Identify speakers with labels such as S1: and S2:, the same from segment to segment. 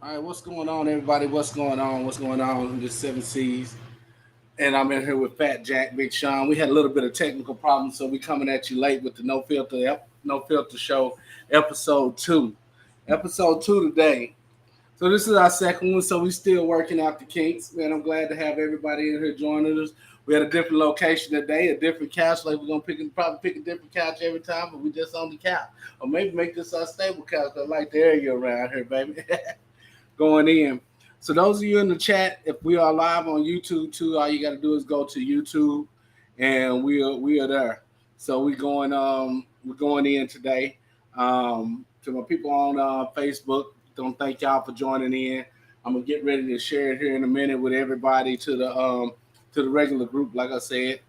S1: All right, what's going on, everybody? What's going on? What's going on? This Seven Seas, and I'm in here with Fat Jack, Big Sean. We had a little bit of technical problems, so we coming at you late with the No Filter Show, episode two. Episode two today. So this is our second one, so we still working out the kinks. Man, I'm glad to have everybody in here joining us. We had a different location today, a different couch. Like we're gonna probably pick a different couch every time, but we just on the couch, or maybe make this our stable couch. I like the area around here, baby. Going in. So those of you in the chat, if we are live on YouTube too, all you got to do is go to YouTube, and we are there. So we're going in today. To my people on Facebook, don't thank y'all for joining in. I'm gonna get ready to share it here in a minute with everybody to the regular group, like I said.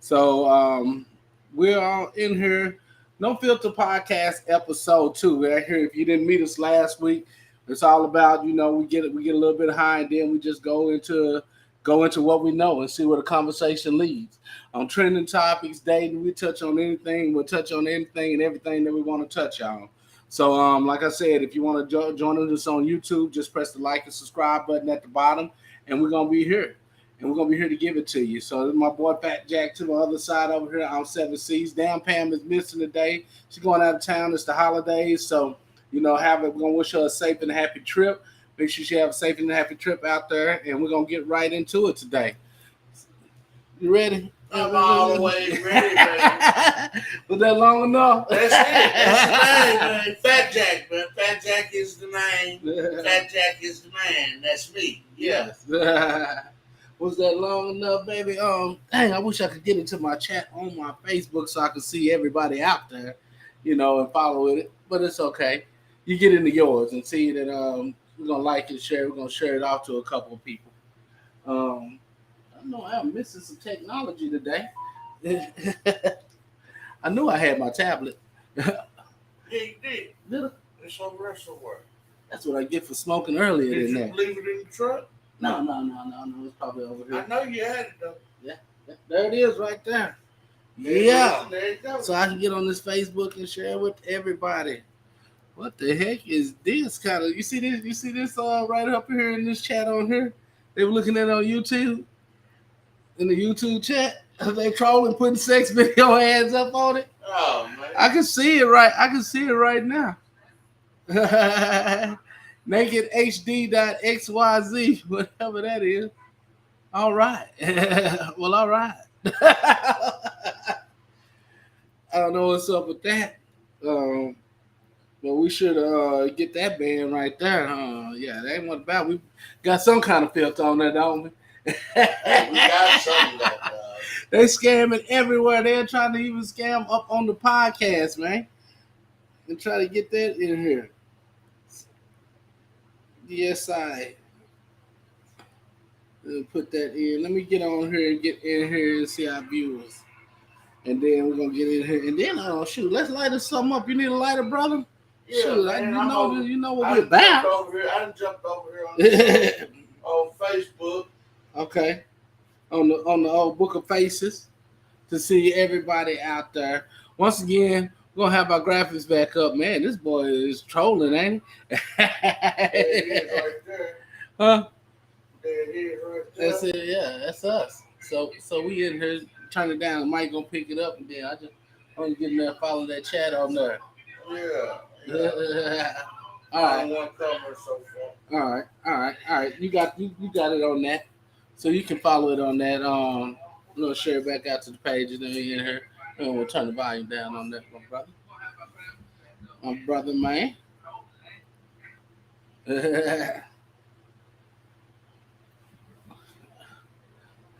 S1: So we're all in here. No Filter Podcast episode two. Right here. If you didn't meet us last week, it's all about, we get a little bit high, and then we just go into what we know and see where the conversation leads. On trending topics, dating, we touch on anything. We'll touch on anything and everything that we want to touch on. So, like I said, if you want to join us on YouTube, just press the like and subscribe button at the bottom, and we're gonna be here. And we're gonna be here to give it to you. So, this is my boy Fat Jack to the other side over here. I'm Seven Seas. Damn, Pam is missing today. She's going out of town. It's the holidays, so we're gonna wish her a safe and happy trip. Make sure she have a safe and happy trip out there, and we're gonna get right into it today. You ready?
S2: I'm always ready, baby.
S1: Was that long enough?
S2: That's it. That's the name, man. Fat Jack, man. Fat Jack is the name. Fat Jack is the man. That's me. Yeah.
S1: Yes. Was that long enough, baby? Dang, I wish I could get into my chat on my Facebook so I could see everybody out there, and follow it. But it's okay. You get into yours and see that we're gonna like it, share. We're gonna share it off to a couple of people. I know I'm missing some technology today. I knew I had my tablet.
S2: Yeah, you did.
S1: Did I?
S2: It's on wrestle.
S1: That's what I get for smoking earlier
S2: Did
S1: than
S2: you
S1: that.
S2: leave it in the truck?
S1: No. It's probably over here.
S2: I know you had it though.
S1: Yeah, there it is, right there.
S2: There you go.
S1: So I can get on this Facebook and share with everybody. What the heck is this kind of? You see this? You see this right up here in this chat on here? They were looking at it on YouTube. In the YouTube chat, they trolling, putting sex video ads up on it.
S2: Oh man.
S1: I can see it right. I can see it right now. NakedHD.xyz, whatever that is. All right. Well, all right. I don't know what's up with that. But we should get that band right there. Yeah, that ain't what about. We got some kind of filter on there, don't we?
S2: We got something like that.
S1: They scamming everywhere. They're trying to even scam up on the podcast, man. And try to get that in here. Yes, I put that in. Let me get on here and get in here and see our viewers. And then we're going to get in here. And then, shoot, let's light us something up. You need a lighter, brother?
S2: Yeah,
S1: shoot,
S2: man,
S1: you know what
S2: I
S1: we're about.
S2: done jumped over here on Facebook.
S1: Okay. On the old Book of Faces to see everybody out there. Once again, we're going to have our graphics back up. Man, this boy is trolling, ain't
S2: he? There it is right there.
S1: Huh?
S2: There it is right there.
S1: That's it, yeah, that's us. So we in here, turn it down. Mike gonna pick it up, and then I just want to get in there, follow that chat on there.
S2: Yeah.
S1: All right.
S2: One cover so far.
S1: All right. You got it on that, so you can follow it on that. We'll share it back out to the page and then in here, and we'll turn the volume down on that, my brother, man.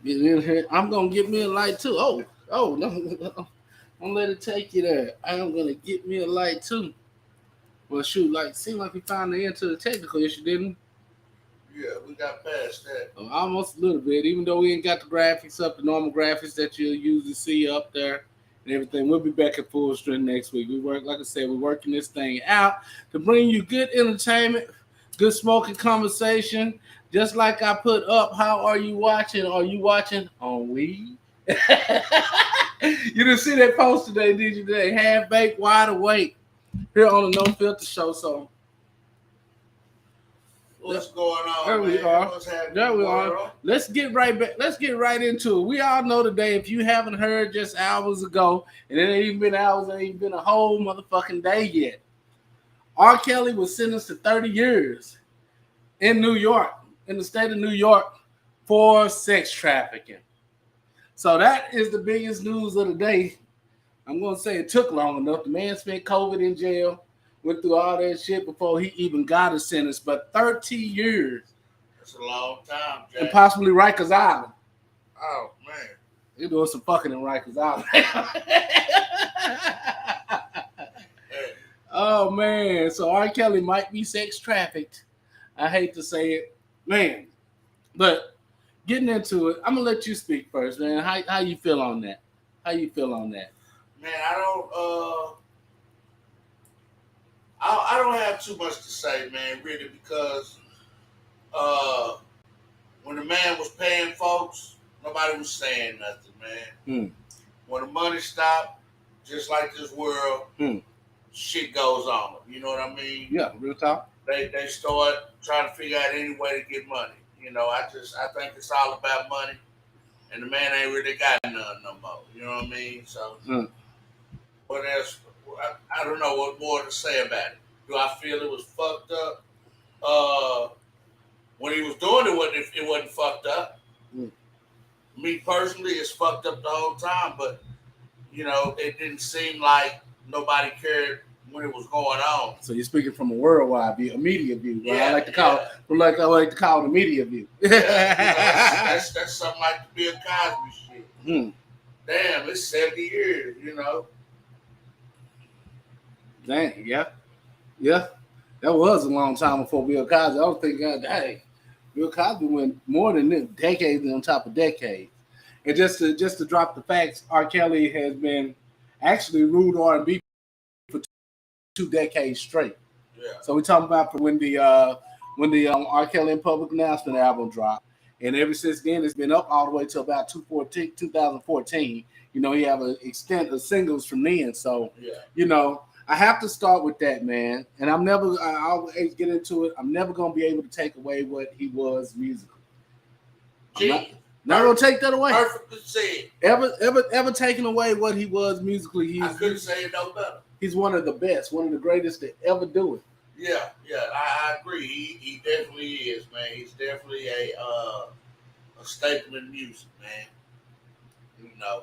S1: Get in here. I'm gonna get me a light too. Oh no. Don't let it take you there. I'm gonna get me a light too. Well, shoot, seemed like we found the answer to the technical issue, didn't we?
S2: Yeah, we got past that.
S1: Almost a little bit, even though we ain't got the graphics up, the normal graphics that you'll usually see up there and everything. We'll be back at full strength next week. Like I said, we're working this thing out to bring you good entertainment, good smoking conversation. Just like I put up, how are you watching? Are you watching on weed? You didn't see that post today, did you? Today, half baked, wide awake, here on the No Filter Show. So,
S2: What's going on?
S1: There we
S2: man?
S1: are.
S2: What's happening?
S1: There we are. Let's get right back. Let's get right into it. We all know today, if you haven't heard just hours ago, and it ain't even been hours, it ain't even been a whole motherfucking day yet. R.Kelly was sentenced to 30 years in New York, in the state of New York, for sex trafficking. So that is the biggest news of the day. I'm going to say it took long enough. The man spent COVID in jail, went through all that shit before he even got a sentence. But 30 years.
S2: That's a long time, Jack.
S1: And possibly Rikers Island.
S2: Oh, man.
S1: They're doing some fucking in Rikers Island. Oh, man. So R. Kelly might be sex trafficked. I hate to say it. Man. But getting into it, I'm going to let you speak first, man. How you feel on that? How you feel on that?
S2: Man, I don't have too much to say, man, really, because when the man was paying folks, nobody was saying nothing, man. When the money stopped, just like this world, shit goes on. You know what I mean?
S1: Yeah, real talk.
S2: They start trying to figure out any way to get money. You know, I think it's all about money, and the man ain't really got none no more. You know what I mean? So, what else? I don't know what more to say about it. Do I feel it was fucked up? When he was doing it wasn't fucked up. Me personally, it's fucked up the whole time, but you know, it didn't seem like nobody cared when it was going on.
S1: So you're speaking from a worldwide view, a media view. Right?
S2: Yeah,
S1: I like to call it a media view.
S2: Yeah, that's something like the Bill Cosby shit. Damn, it's 70 years, you know.
S1: Dang, yeah. That was a long time before Bill Cosby. I was thinking, dang, Bill Cosby went more than this, decades on top of decades. And just to drop the facts, R. Kelly has been actually ruled R&B for 2 decades straight.
S2: Yeah.
S1: So we're talking about when the R. Kelly in Public Announcement album dropped, and ever since then it's been up all the way to about 2014. You know, he have an extent of singles from then. So you know, I have to start with that, man. And I always get into it. I'm never gonna be able to take away what he was musically. Not gonna take that away.
S2: Perfectly said.
S1: Ever taking away what he was musically?
S2: I couldn't say it no better.
S1: He's one of the best, one of the greatest to ever do it.
S2: Yeah, I agree. He definitely is, man. He's definitely a staple in music, man.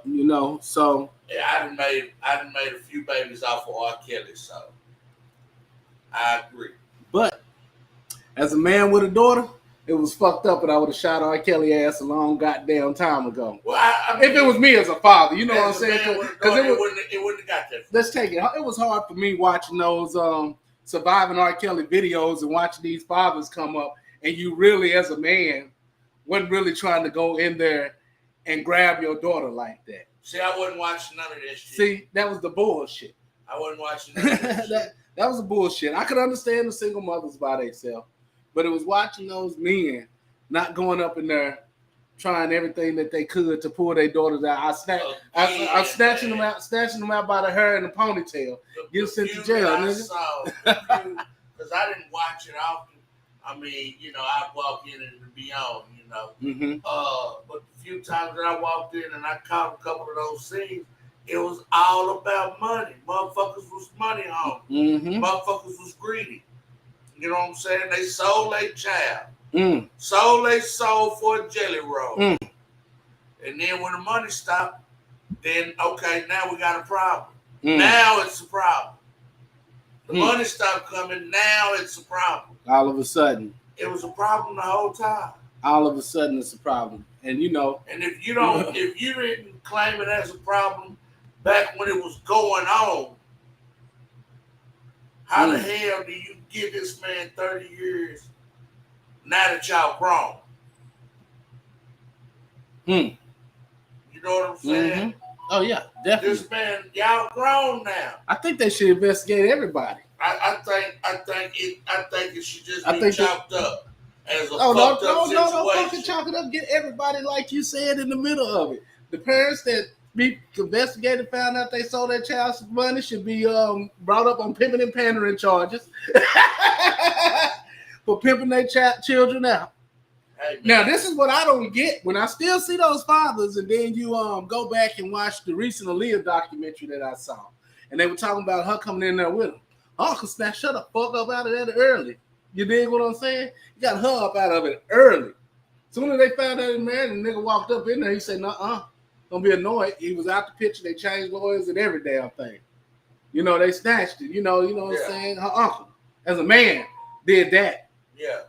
S2: You know. So yeah, I done made a few babies off of R. Kelly, so I agree.
S1: But as a man with a daughter, it was fucked up, and I would have shot R. Kelly ass a long goddamn time ago.
S2: Well, I mean,
S1: if it was me as a father, you know what I'm saying?
S2: Because it wouldn't have got that.
S1: Let's take it. It was hard for me watching those surviving R. Kelly videos and watching these fathers come up, and you really, as a man, wasn't really trying to go in there and grab your daughter like that.
S2: See, I wasn't watching none of this shit.
S1: See, that was the bullshit.
S2: I wasn't watching none of this shit.
S1: That was the bullshit. I could understand the single mothers by themselves, but it was watching those men not going up in there trying everything that they could to pull their daughters out. I snatching them out by the hair and the ponytail. Get sent to jail, nigga.
S2: Because I didn't watch it often. I mean, you know, I'd walk in and be on, you know. But the few times that I walked in and I caught a couple of those scenes, it was all about money. Motherfuckers was money hungry. Motherfuckers was greedy. You know what I'm saying? They sold their child. Sold their soul for a jelly roll. And then when the money stopped, then, okay, now we got a problem. Now it's a problem. The money stopped coming, now it's a problem.
S1: All of a sudden.
S2: It was a problem the whole time.
S1: All of a sudden it's a problem. And you know.
S2: And if you didn't claim it as a problem back when it was going on, how the hell do you give this man 30 years now that y'all grown? You know what I'm saying?
S1: Oh yeah, definitely.
S2: This man, y'all grown now.
S1: I think they should investigate everybody.
S2: I think it should just be chopped up as a fucked up situation.
S1: Don't fucking chop it up. Get everybody, like you said, in the middle of it. The parents that be investigated, found out they sold their child some money, should be brought up on pimping and pandering charges. for pimping their children out.
S2: Hey,
S1: now, this is what I don't get. When I still see those fathers, and then you go back and watch the recent Aaliyah documentary that I saw, and they were talking about her coming in there with him. Uncle Snap, shut the fuck up out of that early. You dig what I'm saying? You got her up out of it early. Soon as they found out he married, the nigga walked up in there. He said, "Nuh-uh, don't be annoyed." He was out the picture. They changed lawyers and every damn thing. You know, they snatched it. You know what I'm saying? Her uncle, as a man, did that.
S2: Yeah.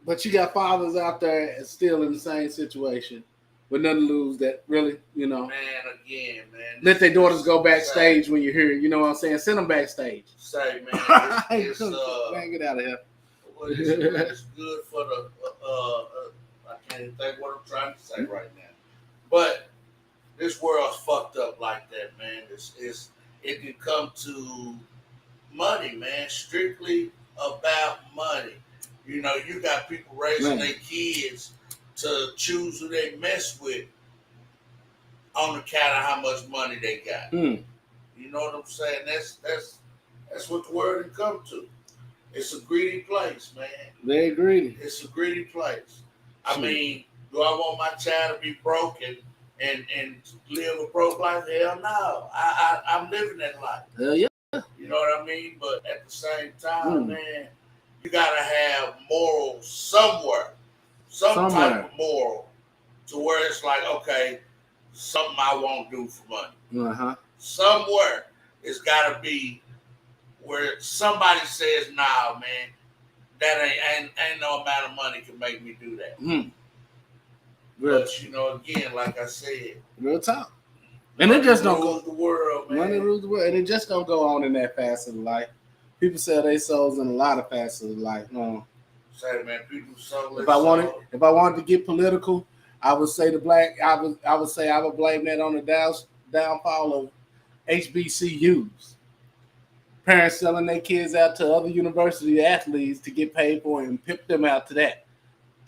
S1: But you got fathers out there still in the same situation with nothing to lose. That really,
S2: Man,
S1: let their daughters go backstage when you hear it. You know what I'm saying? Send them backstage.
S2: Say, man, it's
S1: man, get out of here.
S2: It's good for the. I can't even think what I'm trying to say right now, but this world's fucked up like that, man. It can come to money, man. Strictly about money. You know, you got people raising their kids to choose who they mess with on account of how much money they got. You know what I'm saying? That's what the world has come to. It's a greedy place, man.
S1: Very greedy.
S2: It's a greedy place. I mean, do I want my child to be broken and live a broke life? Hell no. I'm living that life.
S1: Hell yeah.
S2: You know what I mean? But at the same time, man, you gotta have morals somewhere. Some type of moral to where it's like, okay, something I won't do for money. Somewhere it's gotta be where somebody says, "Nah, man, that ain't no amount of money can make me do that." But you know, again, like I said,
S1: real talk. And it just don't go
S2: the world, man.
S1: Money rules the world, and it just don't go on in that facet of life. People sell their souls in a lot of facets of life. No.
S2: Say, man, people sell
S1: if I wanted to get political, I would say I would blame that on the downfall of HBCUs. Parents selling their kids out to other university athletes to get paid for it and pimp them out to that.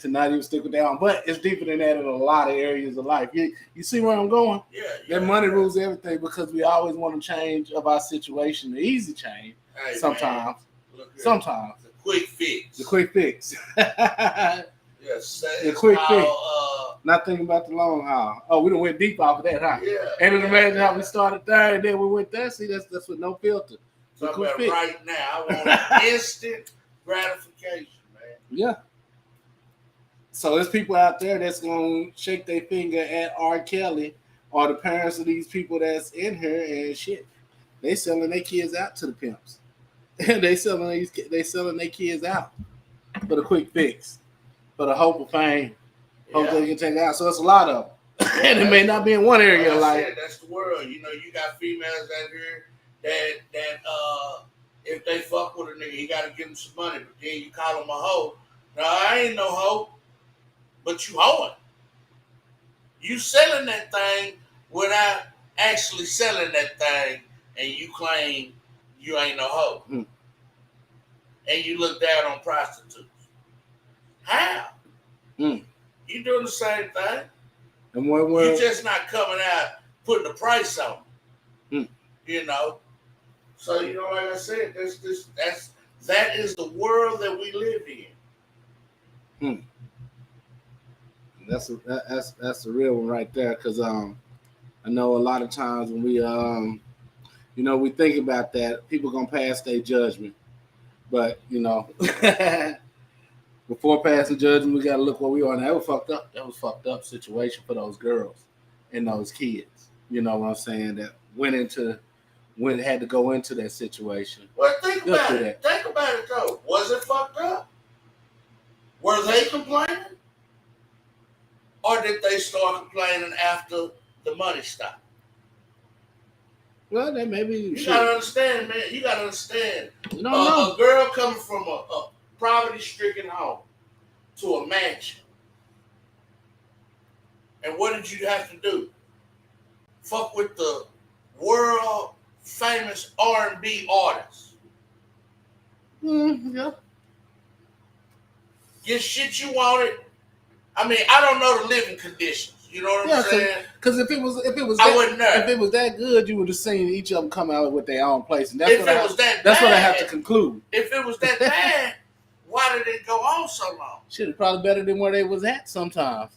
S1: To not even stick with that. But it's deeper than that in a lot of areas of life. You see where I'm going?
S2: Yeah.
S1: That money rules everything because we always want to change of our situation. The easy change.
S2: Hey,
S1: sometimes.
S2: Man,
S1: sometimes.
S2: The quick fix.
S1: The quick fix.
S2: Yes.
S1: The quick fix. Not thinking about the long haul. Oh, we done went deep off of that, huh?
S2: Yeah.
S1: And then imagine how we started there and then we went there. See, that's with no filter.
S2: So right now, I want instant gratification, man.
S1: Yeah. So there's people out there that's gonna shake their finger at R.Kelly or the parents of these people that's in here and shit. They selling their kids out to the pimps. they selling their kids out for the quick fix, for the hope of fame. Hope they can take it out. So it's a lot of them. And it may not be in one area of life.
S2: That's the world. You know, you got females out here that if they fuck with a nigga, you gotta give them some money. But then you call them a hoe. No, I ain't no hoe. But you hoeing. You selling that thing without actually selling that thing, and you claim you ain't no hoe. And you look down on prostitutes. How? You doing the same thing.
S1: And you're
S2: just not coming out putting a price on them. You know? So, you know, like I said, that is the world that we live in.
S1: That's a real one right there, because I know a lot of times when we we think about that, people gonna pass their judgment, but before passing judgment, we gotta look where we are now. That was fucked up. That was fucked up situation for those girls and those kids. You know what I'm saying? That had to go into that situation.
S2: Well, think about it. Think about it though. Was it fucked up? Were they complaining? Or did they start complaining after the money stopped?
S1: Well, then maybe
S2: you gotta understand, man. You gotta understand. A girl coming from a poverty-stricken home to a mansion, and what did you have to do? Fuck with the world famous R&B artists.
S1: Yeah.
S2: Get shit you wanted. I mean, I don't know the living conditions. You know what I'm saying?
S1: Because if it was
S2: I wasn't there.
S1: If it was that good, you would have seen each of them come out with their own place, and
S2: If it was that bad,
S1: that's what I have to conclude.
S2: If it was that bad, why did it go on so long?
S1: Shit, it's probably better than where they was at sometimes.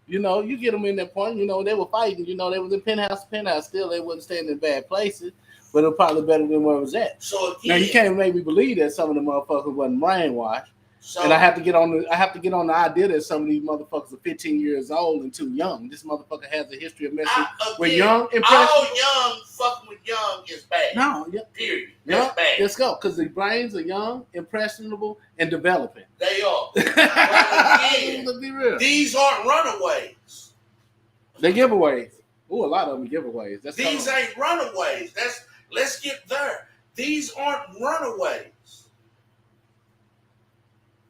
S1: You know, you get them in that point. You know, they were fighting. You know, they was in penthouse to penthouse. Still, they wasn't staying in bad places, but it was probably better than where it was at.
S2: So again,
S1: now you can't make me believe that some of the motherfuckers wasn't brainwashed.
S2: So,
S1: and I have to get on the idea that some of these motherfuckers are 15 years old and too young. This motherfucker has a history of messing with young, impressionable.
S2: All young fucking with young is bad.
S1: No,
S2: period. That's bad.
S1: Let's go, because the brains are young, impressionable, and developing.
S2: They are. But again,
S1: let's be real.
S2: These aren't runaways.
S1: They giveaways. Ooh, a lot of them giveaways.
S2: These ain't runaways. Let's get there. These aren't runaways.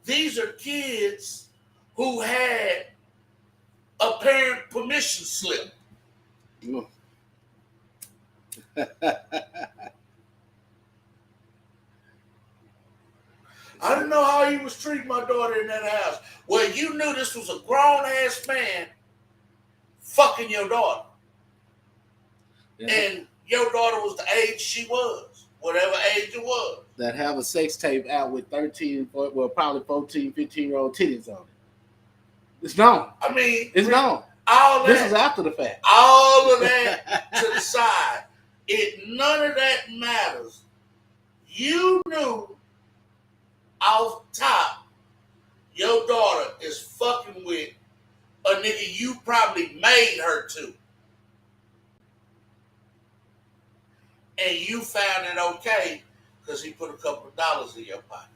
S2: These are kids who had a parent permission slip. I didn't know how he was treating my daughter in that house. Well, you knew this was a grown-ass man fucking your daughter. Yeah. And your daughter was the age she was, whatever age it was.
S1: That have a sex tape out with 13, well, probably 14, 15-year-old titties on it. It's known.
S2: I mean,
S1: it's known. This is after the fact.
S2: All of that to the side. None of that matters. You knew off top your daughter is fucking with a nigga you probably made her to. And you found it okay because he put a couple of dollars in your pocket.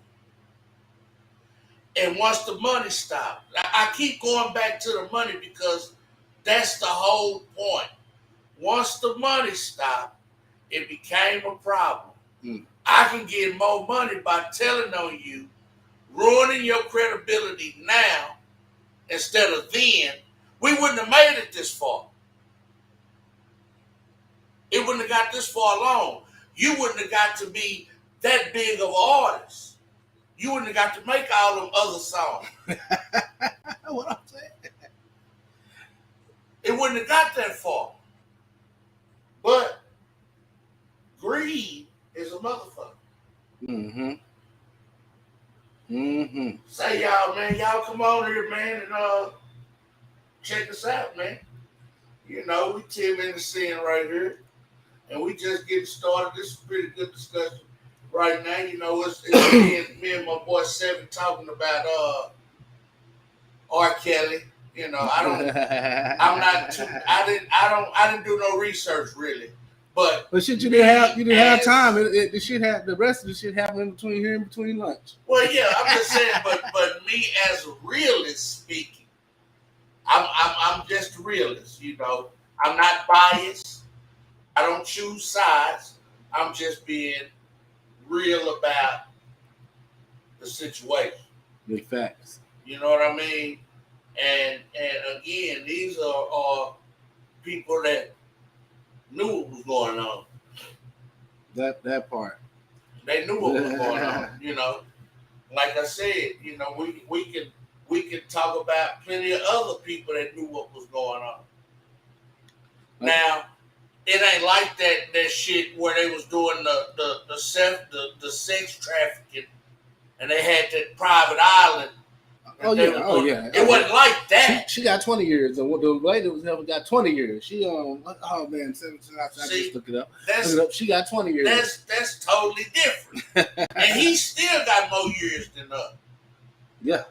S2: And once the money stopped, I keep going back to the money because that's the whole point. Once the money stopped, it became a problem. I can get more money by telling on you, ruining your credibility now instead of then. We wouldn't have made it this far. It wouldn't have got this far along. You wouldn't have got to be that big of an artist. You wouldn't have got to make all them other songs.
S1: What I'm saying.
S2: It wouldn't have got that far. But greed is a motherfucker. Say y'all, man, y'all come on here, man, and check us out, man. You know, we 10 minutes in right here. And we just getting started. This is a pretty good discussion right now. You know, it's me and my boy Seven talking about R.Kelly. You know, I didn't do no research really. But
S1: shit, you didn't have time. The shit had the rest of the shit happened in between lunch.
S2: Well, yeah, I'm just saying, but me as a realist speaking, I'm just a realist, you know. I'm not biased. I don't choose sides. I'm just being real about the situation.
S1: Big facts.
S2: You know what I mean? And again, these are people that knew what was going on.
S1: That part.
S2: They knew what was going on. You know, like I said, you know, we can talk about plenty of other people that knew what was going on. Now, it ain't like that shit where they was doing the sex trafficking, and they had that private island.
S1: Yeah.
S2: It wasn't like that.
S1: She got 20 years. The lady was never got 20 years. She I just looked it up. She got 20 years.
S2: That's totally different. And he still got more years than us.
S1: Yeah.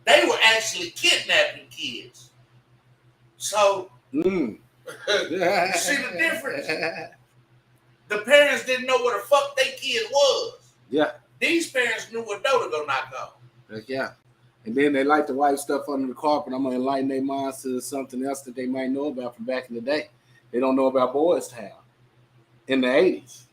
S2: They were actually kidnapping kids. So you see the difference? The parents didn't know what the fuck their kid was.
S1: Yeah.
S2: These parents knew what door to go knock on.
S1: Heck yeah. And then they like to wipe stuff under the carpet. I'm going to enlighten their minds to something else that they might know about from back in the day. They don't know about Boys Town in the 80s.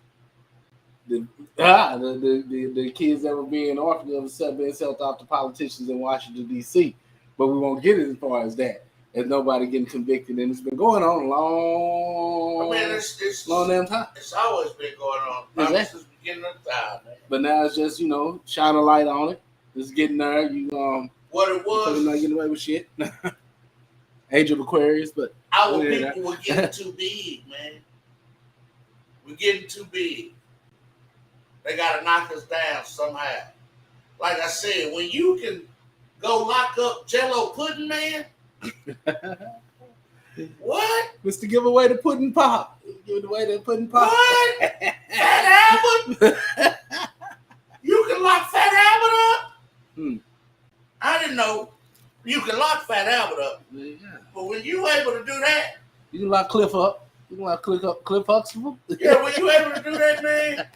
S1: The kids that were being orphaned of being sold off to politicians in Washington, D.C. But we won't get as far as that. There's nobody getting convicted, and it's been going on a long, long damn time.
S2: It's always been going on. Since the beginning of time, man.
S1: But now it's just, you know, shine a light on it. It's getting there. What it was? Not getting away with shit. Age of Aquarius, but
S2: our people were getting too big, man. We're getting too big. They got to knock us down somehow. Like I said, when you can go lock up Jello Pudding Man, what?
S1: Mr. Give away the pudding pop. Give away the pudding pop.
S2: What? Fat Albert? You can lock Fat Albert up? I didn't know you can lock Fat Albert up.
S1: Yeah.
S2: But when you able to do that,
S1: you can lock Cliff up. You can lock Cliff Huxtable.
S2: Yeah, when you able to do that, man,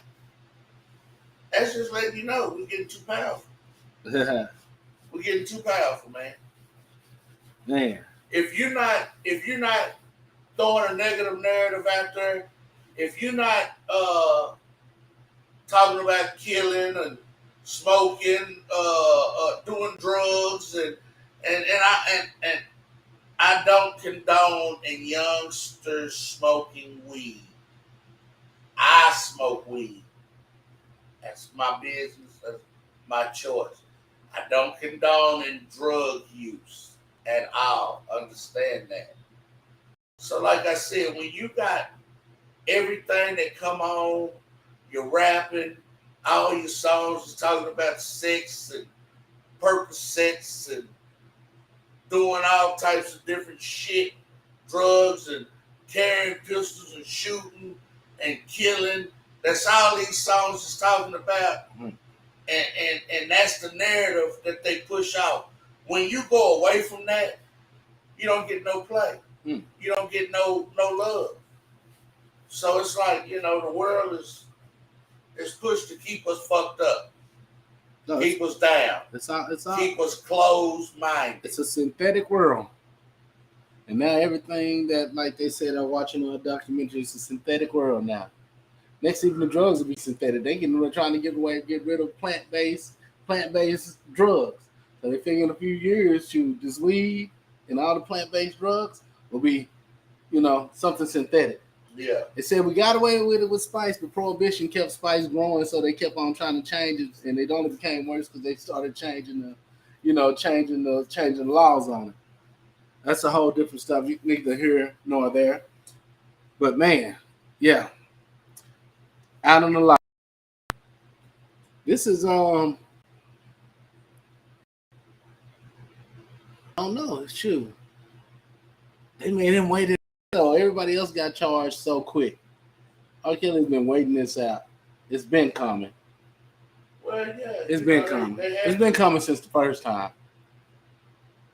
S2: that's just letting you know we're getting too powerful. We're getting too powerful, man.
S1: Man.
S2: If you're not throwing a negative narrative out there, if you're not talking about killing and smoking, doing drugs, and I don't condone in youngsters smoking weed. I smoke weed. That's my business. That's my choice. I don't condone in drug use at all. Understand that. So like I said, when you got everything that come on, you're rapping, all your songs is talking about sex and Percocets and doing all types of different shit, drugs and carrying pistols and shooting and killing. That's all these songs is talking about. And that's the narrative that they push out. When you go away from that, you don't get no play. You don't get no love. So it's like, the world is pushed to keep us fucked up. No, keep us down. It's all, keep us closed-minded.
S1: It's a synthetic world. And now everything that, like they said, I'm watching on a documentary, it's a synthetic world now. Next, even the drugs will be synthetic. They're trying to get rid of plant-based drugs. So they figure in a few years, this weed and all the plant-based drugs will be, something synthetic.
S2: Yeah.
S1: They said we got away with it with spice, but prohibition kept spice growing, so they kept on trying to change it, and it only became worse because they started changing the laws on it. That's a whole different stuff. Neither here nor there. But man, yeah. Out on the line. This is I don't know. It's true. They made him wait. So everybody else got charged so quick. R.Kelly's been waiting this out. It's been coming.
S2: Well, yeah.
S1: It's been coming. It's been coming since the first time.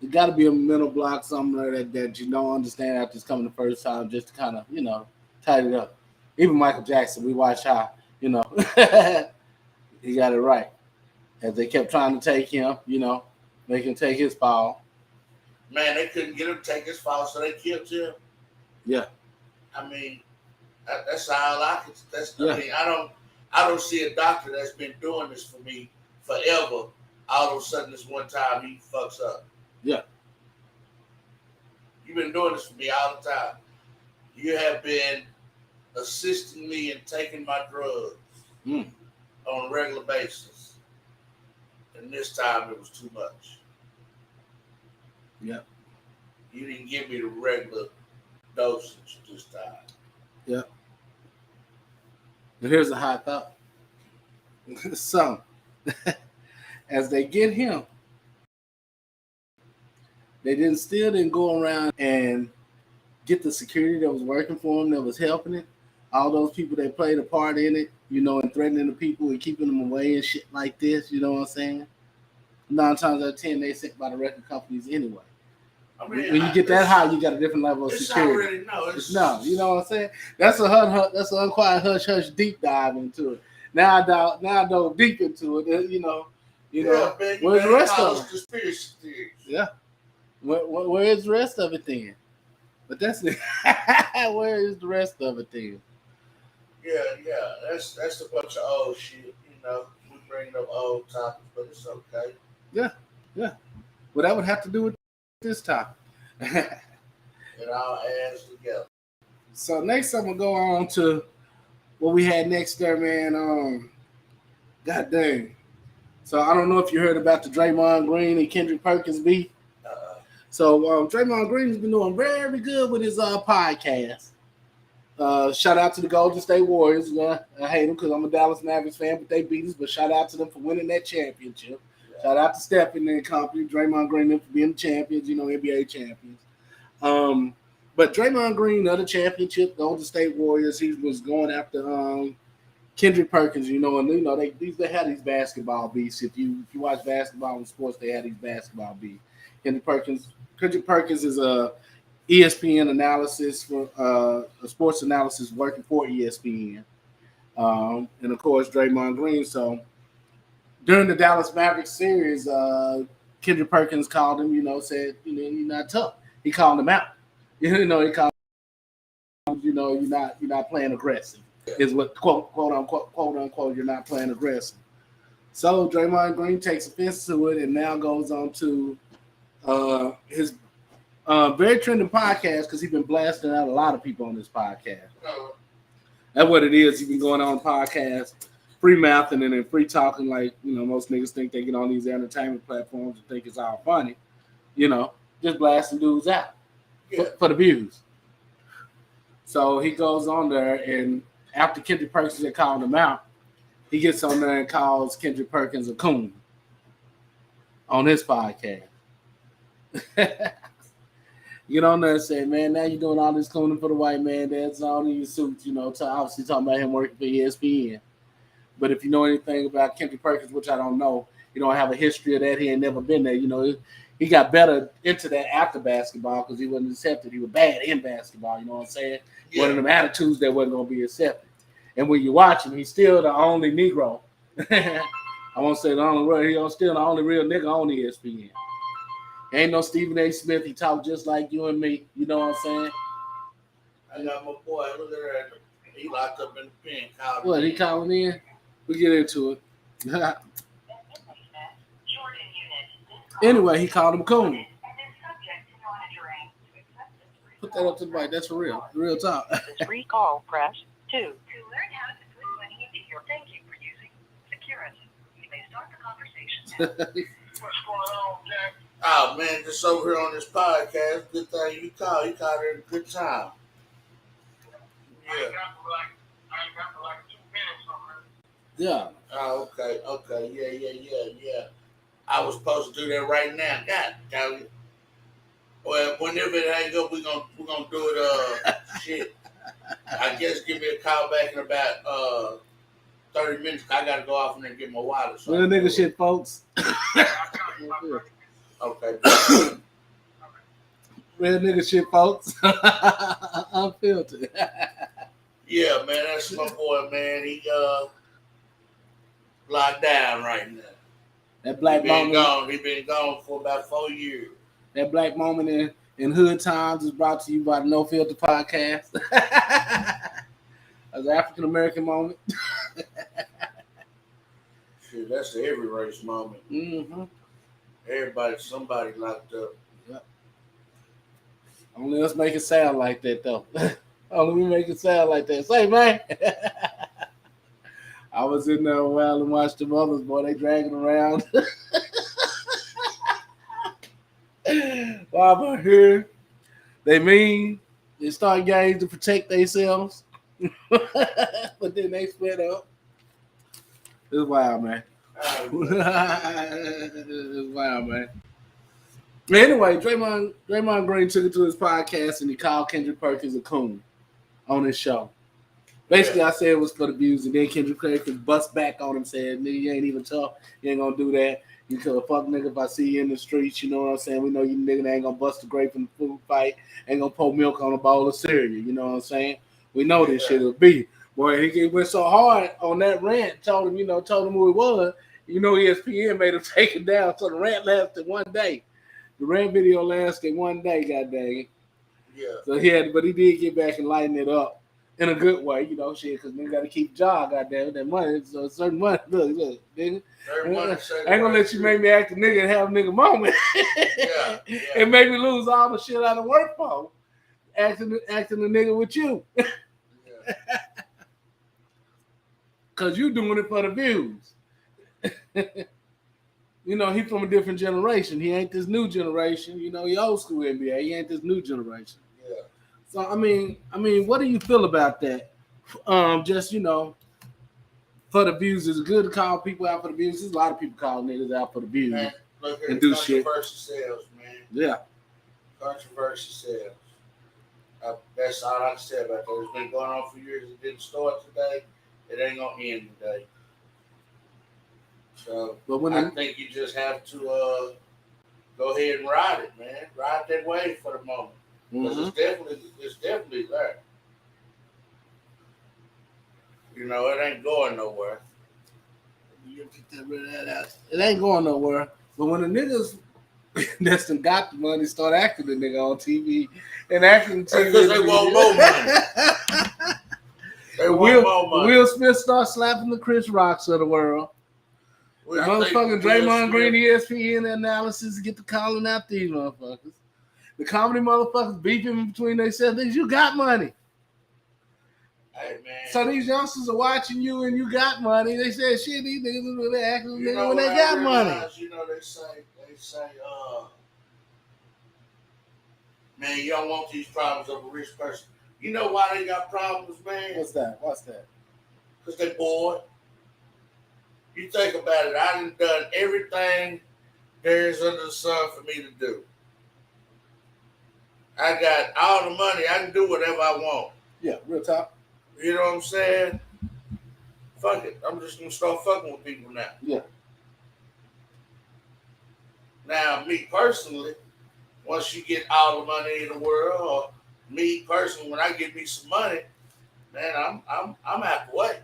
S1: There's got to be a mental block somewhere that you don't understand after it's coming the first time, just to kind of, tighten it up. Even Michael Jackson, we watch how, he got it right. As they kept trying to take him, make him take his fall.
S2: Man, they couldn't get him to take his fall, so they killed him.
S1: Yeah.
S2: I mean, that's all I can. I mean, I don't see a doctor that's been doing this for me forever. All of a sudden, this one time he fucks up.
S1: Yeah.
S2: You've been doing this for me all the time. You have been assisting me in taking my drugs on a regular basis, and this time it was too much.
S1: Yeah.
S2: You didn't give me the regular dosage this time.
S1: Yeah. But here's a hot thought. So, as they get him, they still didn't go around and get the security that was working for him, that was helping it. All those people that played a part in it, and threatening the people and keeping them away and shit like this, you know what I'm saying? 9 times out of 10, they sent by the record companies anyway. I mean, when you get that high, you got a different level of security. No, you know what I'm saying? That's an unquiet hush deep dive into it. Now I dove deep into it.
S2: Man,
S1: where's the rest of it?
S2: Conspiracy theories.
S1: Yeah. Where is the rest of it then? But that's it. Where is the rest of it then?
S2: Yeah. That's a bunch of old shit. We bring up old topics, but it's okay.
S1: Yeah. Well, that would have to do with this topic.
S2: It all adds together.
S1: So next I'm gonna go on to what we had next there, man. God dang. So I don't know if you heard about the Draymond Green and Kendrick Perkins beef. So Draymond Green has been doing very good with his podcast. Shout out to the Golden State Warriors. I hate them because I'm a Dallas Mavericks fan, but they beat us. But shout out to them for winning that championship. Yeah. Shout out to Stephen and company, Draymond Green for being the champions, NBA champions. But Draymond Green, another championship, Golden State Warriors, he was going after Kendrick Perkins, they had these basketball beefs. If you watch basketball and sports, they had these basketball beefs. Kendrick Perkins is a ESPN analysis for a sports analysis working for ESPN, and of course Draymond Green. So during the Dallas Mavericks series, Kendrick Perkins called him, said, you're not tough. He called him out. He called him, you're not playing aggressive. Is what quote unquote you're not playing aggressive. So Draymond Green takes offense to it and now goes on to his very trending podcast because he's been blasting out a lot of people on this podcast. That's what it is. He's been going on podcasts, free mouthing and then free talking like, most niggas think they get on these entertainment platforms and think it's all funny. Just blasting dudes out for the views. So he goes on there and after Kendrick Perkins had called him out, he gets on there and calls Kendrick Perkins a coon on his podcast. Get on there and say, man, now you're doing all this cooning for the white man. That's all these suits, obviously talking about him working for ESPN. But if you know anything about Kendrick Perkins, which I don't know, you don't have a history of that. He ain't never been there. He got better into that after basketball because he wasn't accepted. He was bad in basketball, you know what I'm saying? Yeah. One of them attitudes that wasn't going to be accepted. And when you watch him, he's still the only Negro. I won't say the only real. He's still the only real nigga on ESPN. Ain't no Stephen A. Smith. He talk just like you and me. You know what I'm saying?
S2: I got my boy. Look at that. He locked up in the pen.
S1: What, he calling in? We get into it. Anyway, he called him coon. Put that up to the mic. That's for real. Real talk.
S3: Free call, press 2. To learn how to put money into your thank you for using Securus. You may start the conversation now. What's going on, Jack?
S2: Oh, man, just over here on this podcast. Good thing you called. You called it a good time.
S3: Yeah. I ain't got for like 2 minutes on it.
S1: Yeah.
S2: Oh, okay. Yeah. I was supposed to do that right now. God damn it. Well, whenever it hang up, we're gonna do it. Shit. I guess give me a call back in about 30 minutes. I gotta go off and then get my wallet. So
S1: real nigga shit, folks.
S2: Okay.
S1: Real nigga shit, folks. Unfiltered.
S2: Yeah, man, that's my boy, man. He locked down right now.
S1: That black moment.
S2: He been gone for about 4 years.
S1: That black moment in Hood Times is brought to you by the No Filter Podcast. As an African American moment.
S2: Shit, that's the every race moment.
S1: Mm-hmm.
S2: Somebody locked up.
S1: Yep. Only us make it sound like that, though. Only we make it sound like that. Say, man. I was in there a while and watched the mothers, boy. They dragging around. While I'm here, they start games to protect themselves. But then they split up. It's wild, man. It's wild, man. Anyway, Draymond Green took it to his podcast and he called Kendrick Perkins a coon on his show. Basically, I said it was for the views, and then Kendrick Perkins bust back on him, said, "Nigga, you ain't even tough. You ain't gonna do that. You could fuck nigga if I see you in the streets. You know what I'm saying? We know you nigga ain't gonna bust a grape in the food fight. Ain't gonna pour milk on a bowl of cereal. You know what I'm saying? We know this shit will be." Boy, he went so hard on that rant. Told him who it was. ESPN made him take it down. So the rant lasted one day. The rant video lasted one day. God dang it.
S2: Yeah.
S1: So he did get back and lighten it up. In a good way, shit, because nigga got to keep job, goddamn, that money. So certain money, look, nigga. I ain't gonna let you make me act a nigga and have a nigga moment.
S2: Yeah.
S1: And make me lose all the shit I done work for. Acting a nigga with you.
S2: Yeah.
S1: Cause you doing it for the views. You know, he from a different generation. He ain't this new generation. You know, he old school NBA. He ain't this new generation.
S2: Yeah.
S1: So I mean, what do you feel about that? Just for the views, it's good to call people out for the views. There's a lot of people calling niggas out for the views
S2: Man, look here,
S1: and do shit.
S2: controversy sells, man.
S1: Yeah.
S2: Controversy sells. That's all I can say about that. It's been going on for years. It didn't start today. It ain't gonna end today. So I think you just have to go ahead and ride it, man. Ride that wave for the moment. Because it's definitely there. You know, it ain't going nowhere.
S1: You get that rid of that out. It ain't going nowhere. But when the niggas that's done got the money start acting the nigga on TV and acting TV
S2: because they want more money. They want more money.
S1: Will Smith start slapping the Chris Rocks of the world. Well, motherfucking Draymond Green ESPN analysis get to calling out these motherfuckers. The comedy motherfuckers beefing between themselves. You got money.
S2: Hey, man.
S1: So these youngsters are watching you and you got money. They said, shit, these niggas are really acting when they got money.
S2: You know, they say, man, you don't want these problems of a rich person. You know why they got problems, man?
S1: What's that?
S2: Because they bored. You think about it. I done everything there is under the sun for me to do. I got all the money. I can do whatever I want.
S1: Yeah, real talk.
S2: You know what I'm saying? Fuck it. I'm just going to start fucking with people now.
S1: Yeah.
S2: Now, me personally, once you get all the money in the world, or me personally, when I get me some money, man, I'm out the way.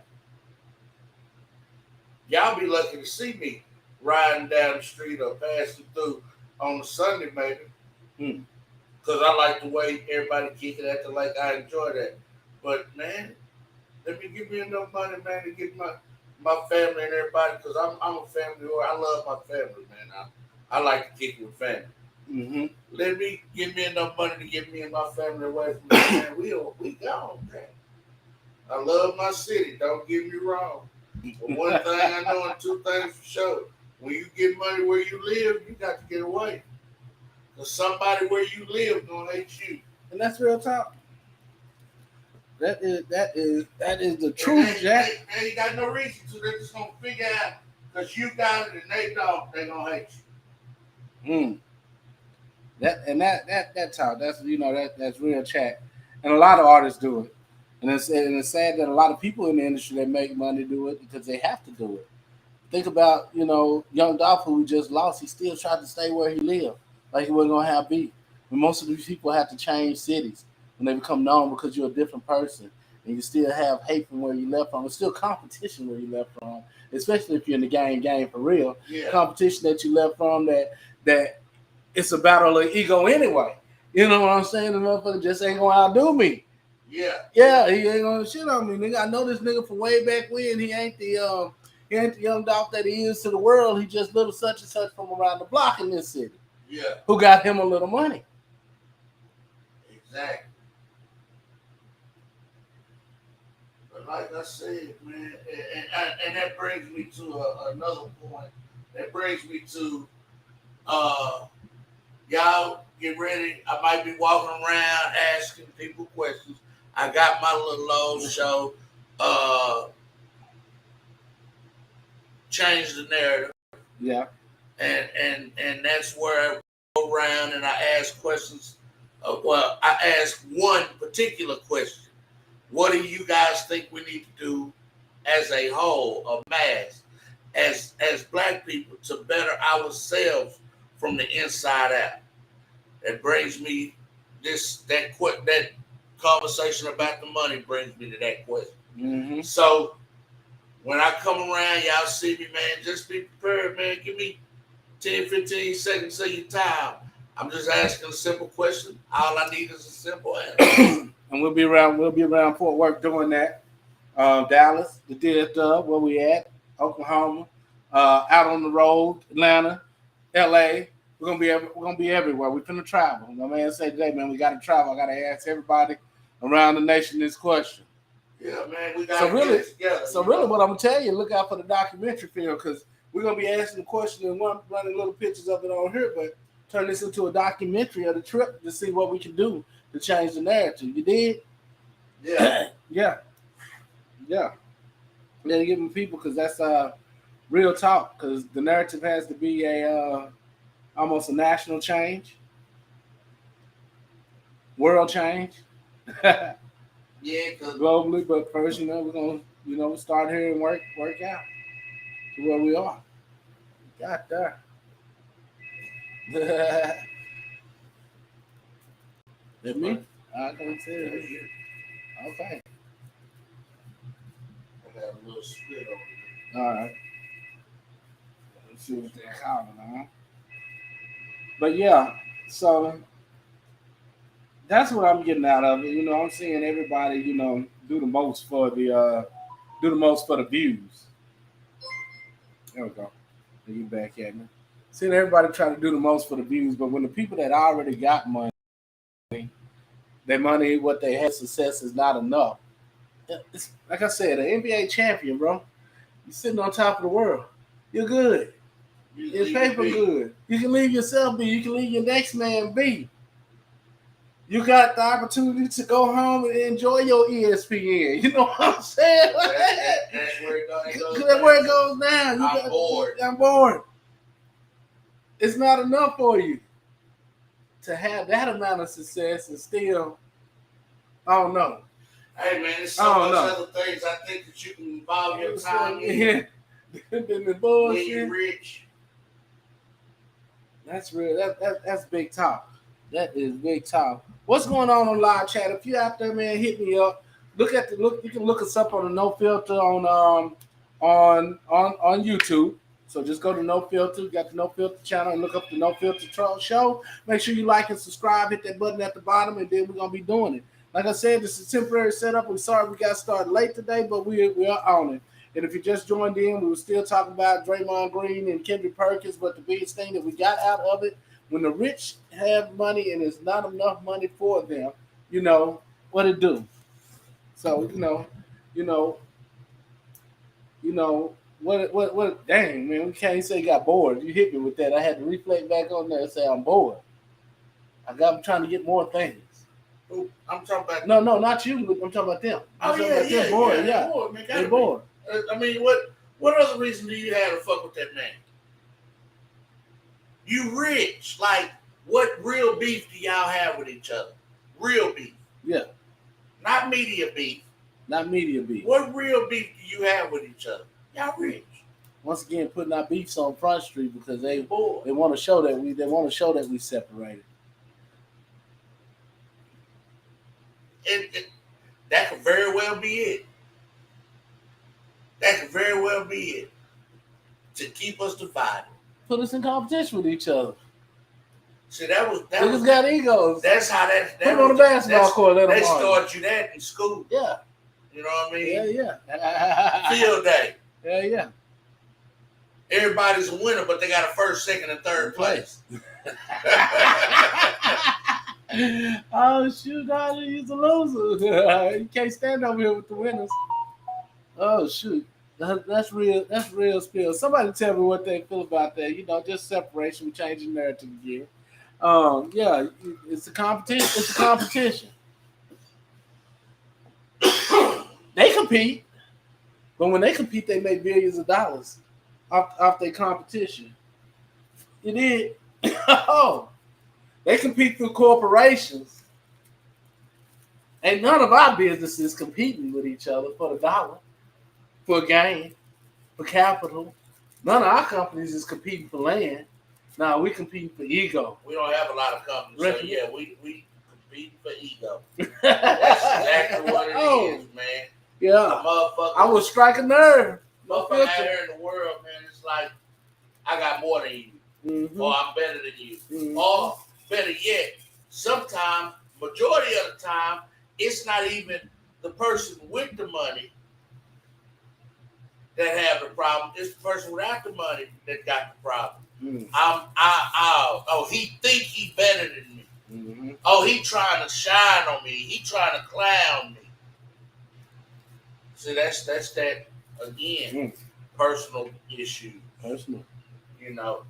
S2: Y'all be lucky to see me riding down the street or passing through on a Sunday, maybe. Because I like the way everybody kick it acting like I enjoy that. But, man, let me give me enough money, man, to get my family and everybody, because I'm a family whore. I love my family, man. I like to kick it with family.
S1: Mm-hmm.
S2: Let me give me enough money to get me and my family away from that, man. We gone, man. I love my city, don't get me wrong. But one thing I know and two things for sure. When you get money where you live, you got to get away. Because somebody where you live gonna hate you.
S1: And that's real talk. That is the truth, Jack.
S2: They ain't got no reason to. They're just gonna figure out because you got it and they don't. They gonna hate you.
S1: That talk. That's real chat. And a lot of artists do it. And it's sad that a lot of people in the industry that make money do it because they have to do it. Think about Young Dolph, who we just lost. He still tried to stay where he lived, like he wasn't gonna have beef. And most of these people have to change cities when they become known because you're a different person and you still have hate from where you left from. It's still competition where you left from, especially if you're in the game for real.
S2: Yeah. Competition
S1: that you left from that it's a battle of ego anyway. You know what I'm saying? The motherfucker just ain't gonna outdo me.
S2: Yeah,
S1: he ain't gonna shit on me, nigga. I know this nigga from way back when. He ain't the Young Dolph that he is to the world. He just little such and such from around the block in this city.
S2: Yeah.
S1: Who got him a little money?
S2: Exactly. But like I said, man, and that brings me to another point. That brings me to y'all get ready. I might be walking around asking people questions. I got my little old show, Change the Narrative.
S1: Yeah.
S2: And that's where I go around and I ask questions. I ask one particular question. What do you guys think we need to do as a whole, a mass, as black people to better ourselves from the inside out? That brings me that conversation about the money brings me to that question.
S1: Mm-hmm.
S2: So when I come around, y'all see me, man, just be prepared, man. Give me 10, 15 seconds of your time. I'm just asking a simple question. All I need is a simple answer.
S1: And we'll be around Fort Worth doing that. Dallas, the DFW, where we at, Oklahoma, out on the road, Atlanta, LA. We're gonna be everywhere. We're finna travel. My man said today, man, we gotta travel. I gotta ask everybody around the nation this question.
S2: Yeah, man, we gotta get it together.
S1: So really, what I'm gonna tell you, look out for the documentary film because we're gonna be asking the question and running little pictures of it on here, but turn this into a documentary of the trip to see what we can do to change the narrative. You did?
S2: Yeah.
S1: Yeah. Yeah. Then give them people because that's real talk. Because the narrative has to be a almost a national change, world change,
S2: Yeah, cause
S1: globally. But first, we're gonna start here and work out to where we are. Got there. That me? I can say it. Okay.
S2: I got a little spit over there.
S1: All right. Let's see what they're calling, huh? But yeah, so that's what I'm getting out of it. I'm seeing everybody, do the most for the views. There we go. You back at me. Seeing everybody try to do the most for the views, but when the people that already got money, their money, what they had success is not enough. It's, like I said, an NBA champion, bro. You're sitting on top of the world. You're good. Your paper good. You can leave yourself be. You can leave your next man be. You got the opportunity to go home and enjoy your ESPN. You know what I'm saying?
S2: That's where it goes.
S1: That's where it goes down. I'm bored. It's not enough for you to have that amount of success and still, I don't know.
S2: Hey man, there's so much other things I think that you can involve your time in.
S1: Than the bullshit.
S2: When you're rich.
S1: That's real. That's big talk. That is big talk. What's going on live chat? If you out there, man, hit me up. You can look us up on the No Filter on YouTube. So just go to No Filter. You got the No Filter channel and look up the No Filter Show. Make sure you like and subscribe. Hit that button at the bottom, and then we're gonna be doing it. Like I said, this is a temporary setup. We're sorry we got started late today, but we are on it. And if you just joined in, we were still talking about Draymond Green and Kendrick Perkins, but the biggest thing that we got out of it, when the rich have money and there's not enough money for them, what it do. So, what, dang, man, we can't say got bored. You hit me with that. I had to reflect back on there and say I'm bored. I'm trying to get more things.
S2: Ooh, I'm talking about...
S1: No, not you, but I'm talking about them.
S2: They're bored. Yeah. Bored, man.
S1: They're bored.
S2: I mean, what other reason do you have to fuck with that man? You rich. Like, what real beef do y'all have with each other? Real beef.
S1: Yeah.
S2: Not media beef.
S1: Not media beef.
S2: What real beef do you have with each other? Y'all rich.
S1: Once again, putting our beefs on Front Street because they
S2: bored.
S1: They want to show that we separated.
S2: That could very well be it. That could very well be it. To keep us divided.
S1: Put us in competition with each other.
S2: See, that was
S1: got egos.
S2: That's how that
S1: put on the basketball court.
S2: They taught you that in school.
S1: Yeah.
S2: You know what I mean?
S1: Yeah.
S2: Field day.
S1: Yeah.
S2: Everybody's a winner, but they got a first, second, and third place.
S1: Oh shoot, Dodger, he's a loser. You can't stand over here with the winners. Oh shoot. That's real. That's real spill. Somebody tell me what they feel about that. Just separation, changing narrative again. Yeah, it's a competition. It's a competition. They compete, but when they compete, they make billions of dollars off their competition. You did. Oh, they compete through corporations. Ain't none of our businesses competing with each other for the dollar, for gain, for capital. None of our companies is competing for land. No, we competing for ego.
S2: We don't have a lot of companies, so yeah, we compete for ego. That's exactly what it is, man.
S1: Yeah, I was striking a nerve.
S2: Motherfucker out here in the world, man, it's like I got more than you, or I'm better than you, or better yet, sometimes, majority of the time, it's not even the person with the money that have the problem. It's the person without the money that got the problem. He think he better than me. Oh, he trying to shine on me. He trying to clown me. See, that's that again. Personal issue,
S1: Personal.
S2: You know,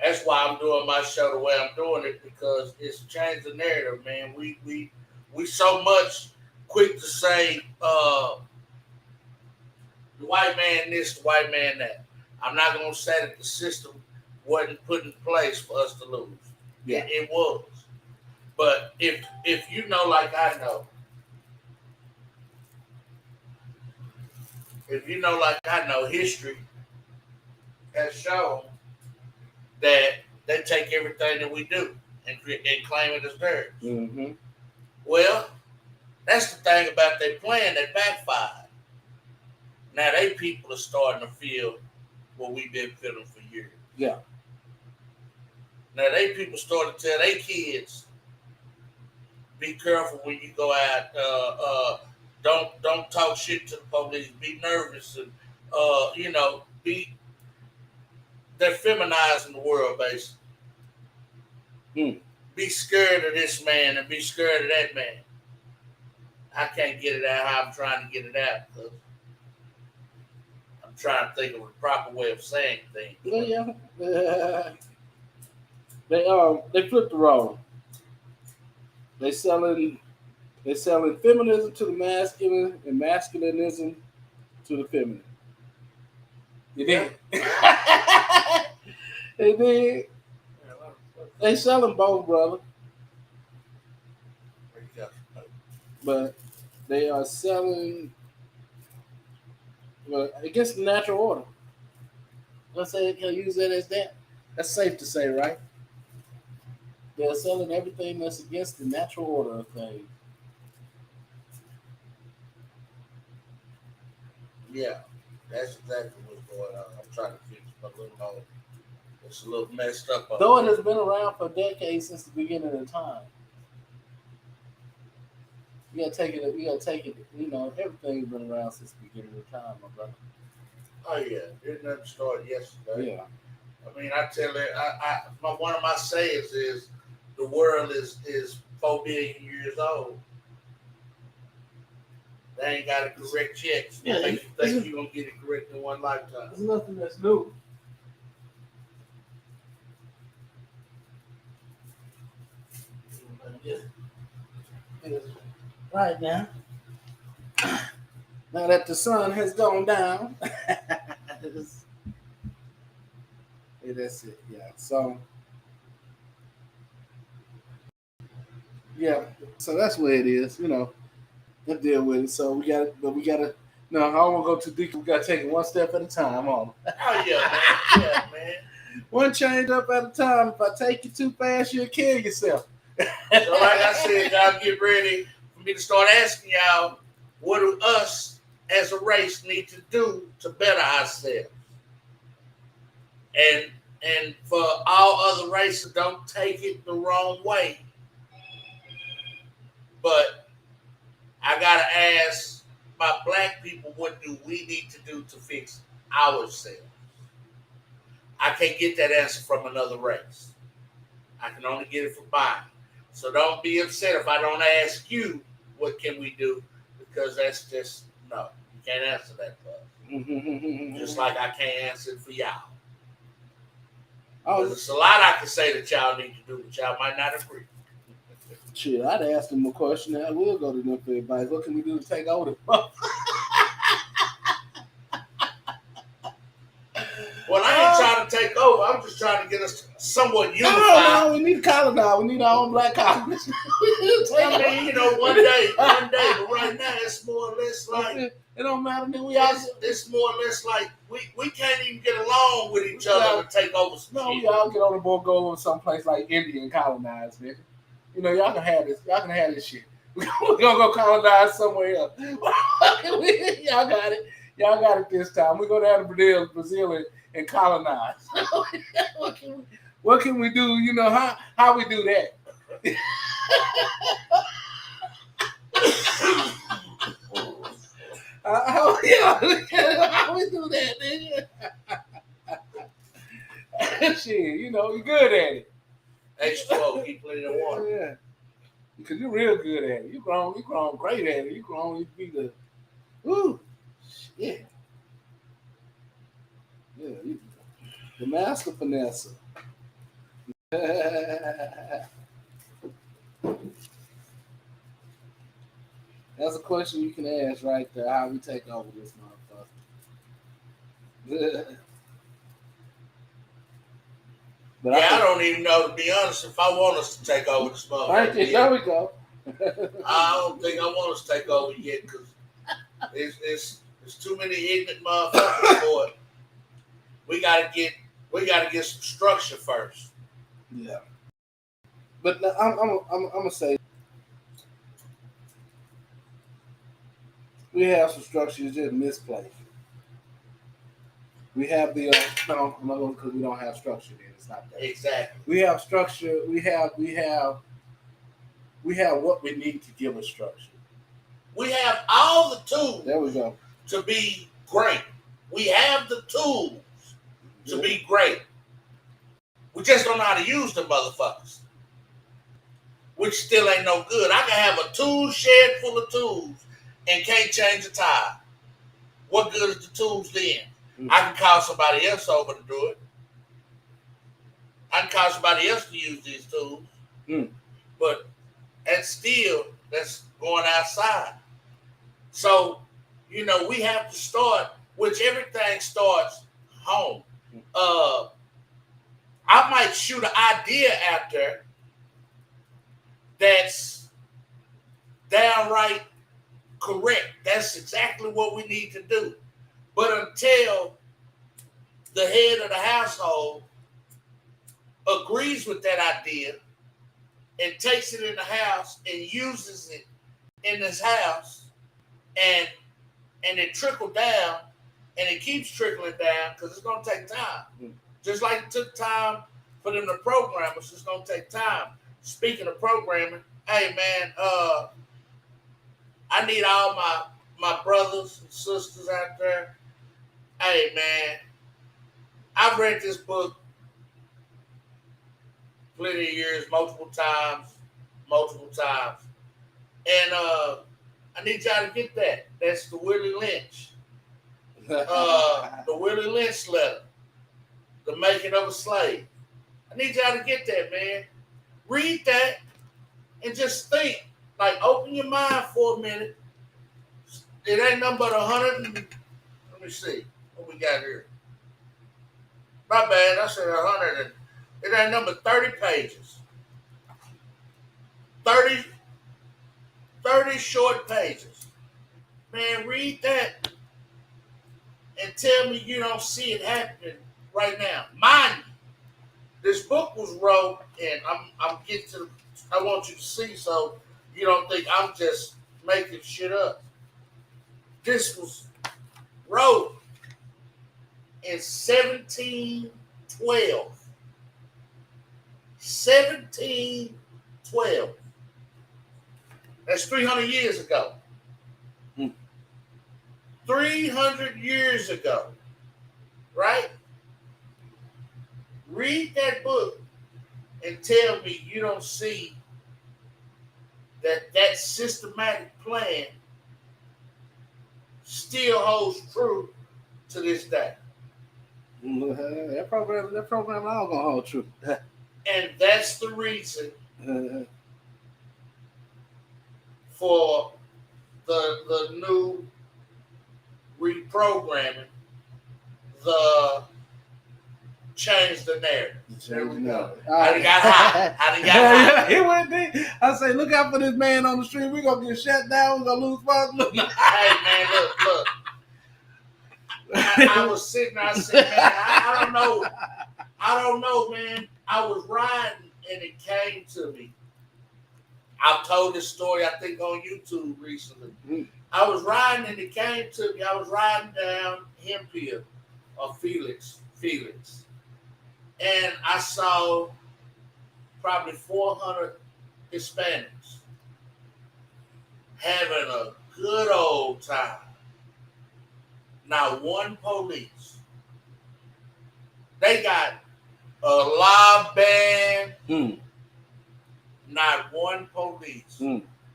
S2: that's why I'm doing my show the way I'm doing it because it's changed the narrative, man. We so much quick to say the white man this, the white man that. I'm not gonna say that the system wasn't put in place for us to lose.
S1: Yeah.
S2: It was. But if you know like I know, if you know like I know, history has shown that they take everything that we do and claim it as theirs.
S1: Mm-hmm.
S2: Well, that's the thing about their plan that backfired. Now they people are starting to feel what we've been feeling for years.
S1: Yeah.
S2: Now they people starting to tell their kids, be careful when you go out. Don't talk shit to the police. Be nervous and they're feminizing the world basically.
S1: Mm.
S2: Be scared of this man and be scared of that man. I can't get it out how I'm trying to get it out because I'm trying to think of a proper way of saying things.
S1: Yeah. They flipped the role. They selling feminism to the masculine and masculinism to the feminine. You dig? They did. They selling both, brother. But they are selling, well, against the natural order. Let's say can use that as that. That's safe to say, right? They're selling everything that's against the natural order of things.
S2: Yeah, that's exactly what's going on. I'm trying to fix my little hole. It's a little messed up.
S1: Though it has been around for decades since the beginning of time. You gotta take it. You gotta take it. You know, everything's been around since the beginning of time, my brother.
S2: Oh yeah, it didn't start yesterday.
S1: Yeah.
S2: I mean, I tell it. One of my sayings is, the world is 4 billion years old. They ain't got it correct yet. So
S1: Yeah,
S2: you think you're gonna get it correct in one lifetime?
S1: There's nothing that's new. Right now. Now that the sun has gone down. Yeah, that's it. Yeah. So yeah. So that's what it is. You know, let's deal with it. So we gotta. No, I don't want to go too deep. We gotta take it one step at a time. On.
S2: Oh yeah, man. Yeah, man.
S1: One change up at a time. If I take you too fast, you'll kill yourself.
S2: So like I said, y'all get ready for me to start asking y'all, what do us as a race need to do to better ourselves? And for all other races, don't take it the wrong way. But I gotta ask my black people, what do we need to do to fix ourselves? I can't get that answer from another race. I can only get it from mine. So don't be upset if I don't ask you, what can we do? Because that's just, no, you can't answer that for us. Just like I can't answer it for y'all. There's a lot I can say that y'all need to do, but y'all might not agree.
S1: Shit, I'd ask them a question. I will go to them for advice. What can we do to take over?
S2: Well, I ain't trying to take over. I'm just trying to get us somewhat unified.
S1: No, we need colonize. We need our own black colonists.
S2: I mean, you know, one day. But right now, it's more or less like
S1: it don't matter. Then we
S2: it's more or less like we can't even get along with each other to take over some shit.
S1: We all get on the board, go over someplace like India and colonize, nigga. You know, y'all can have this. Y'all can have this shit. We're gonna go colonize somewhere else. Y'all got it. Y'all got it this time. We're going down to Brazil and colonize. What can we do? You know, how we do that? How we do that, nigga? Shit, you know, you're good at it.
S2: H2O, keep plenty of water.
S1: Yeah. Because you're real good at it. You grown great at it. You grown, you be the, ooh, shit. The master finesse. That's a question you can ask right there. How we take over this motherfucker? But
S2: I don't even know, to be honest, if I want us to take over this motherfucker.
S1: Right there we go.
S2: I don't think I want us to take over yet because it's too many ignorant motherfuckers for it. We gotta get some structure first.
S1: Yeah. But I'm gonna say we have some structure, it's just misplaced. We have the no, I'm not going because we don't have structure. Then it's not that.
S2: Exactly.
S1: We have structure. We have what we need to give us structure.
S2: We have all the tools.
S1: There we go.
S2: To be great. We have the tools to be great. We just don't know how to use them motherfuckers. Which still ain't no good. I can have a tool shed full of tools and can't change a tire. What good is the tools then? I can call somebody else over to do it. I can call somebody else to use these tools. But that's going outside. So, we have to start, which everything starts home. I might shoot an idea out there that's downright correct. That's exactly what we need to do. But until the head of the household agrees with that idea and takes it in the house and uses it in this house and it trickle down and it keeps trickling down because it's going to take time. Just like it took time for them to program us, it's going to take time. Speaking of programming, hey, man, I need all my brothers and sisters out there. Hey, man, I've read this book plenty of years, multiple times. And I need y'all to get that. That's the Willie Lynch. The Willie Lynch letter. The Making of a Slave. I need y'all to get that, man. Read that and just think. Like, open your mind for a minute. It ain't nothing but 100 and... Let me see. What we got here? My bad. I said 100 and... It ain't nothing but 30 pages. 30 short pages. Man, read that and tell me you don't see it happening right now. Mind you, this book was wrote, and I'm getting to. I want you to see so you don't think I'm just making shit up. This was wrote in 1712. 1712. That's 300 years ago. 300 years ago. Right? Read that book and tell me you don't see that systematic plan still holds true to this day.
S1: That program not gonna hold true.
S2: And that's the reason for the new reprogramming, the change the narrative. There we go. How did got hot?
S1: He went deep. I say, look out for this man on the street. We're gonna get shut down. We're gonna lose funds.
S2: Hey man, look. I was sitting there, I said, man, I don't know, man. I was riding and it came to me. I've told this story, I think, on YouTube recently. I was riding and it came to me. I was riding down Hemphill or Felix. And I saw probably 400 Hispanics having a good old time. Not one police. They got a live band. Not one police.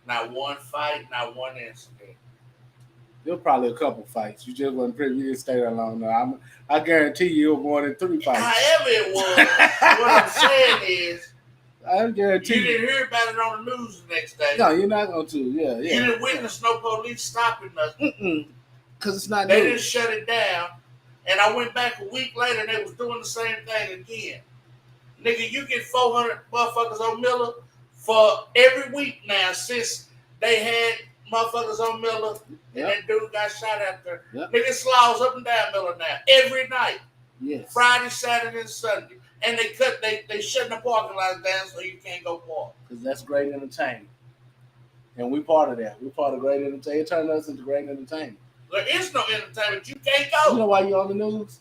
S2: Not one fight. Not one incident.
S1: There were probably a couple fights. You just wasn't pretty. You didn't stay there long. No, I guarantee you, it was more than 3 fights.
S2: However it was, what I'm saying is,
S1: I guarantee
S2: you didn't hear about it on the news the next day.
S1: No, you're not going to. Yeah.
S2: You didn't witness no police stopping nothing.
S1: Because it's not.
S2: They
S1: news.
S2: didn't shut it down. And I went back a week later, and they was doing the same thing again. Nigga, you get 400 motherfuckers on Miller for every week now since they had motherfuckers on Miller, and that dude got shot out there.
S1: Yep.
S2: Nigga slaws up and down Miller now every night.
S1: Yes.
S2: Friday, Saturday, and Sunday, and they shutting the parking lots down so you can't go park.
S1: Because that's great entertainment, and we part of that. We part of great entertainment. It turned us into great entertainment.
S2: There is no entertainment. You can't go.
S1: You know why you on the news?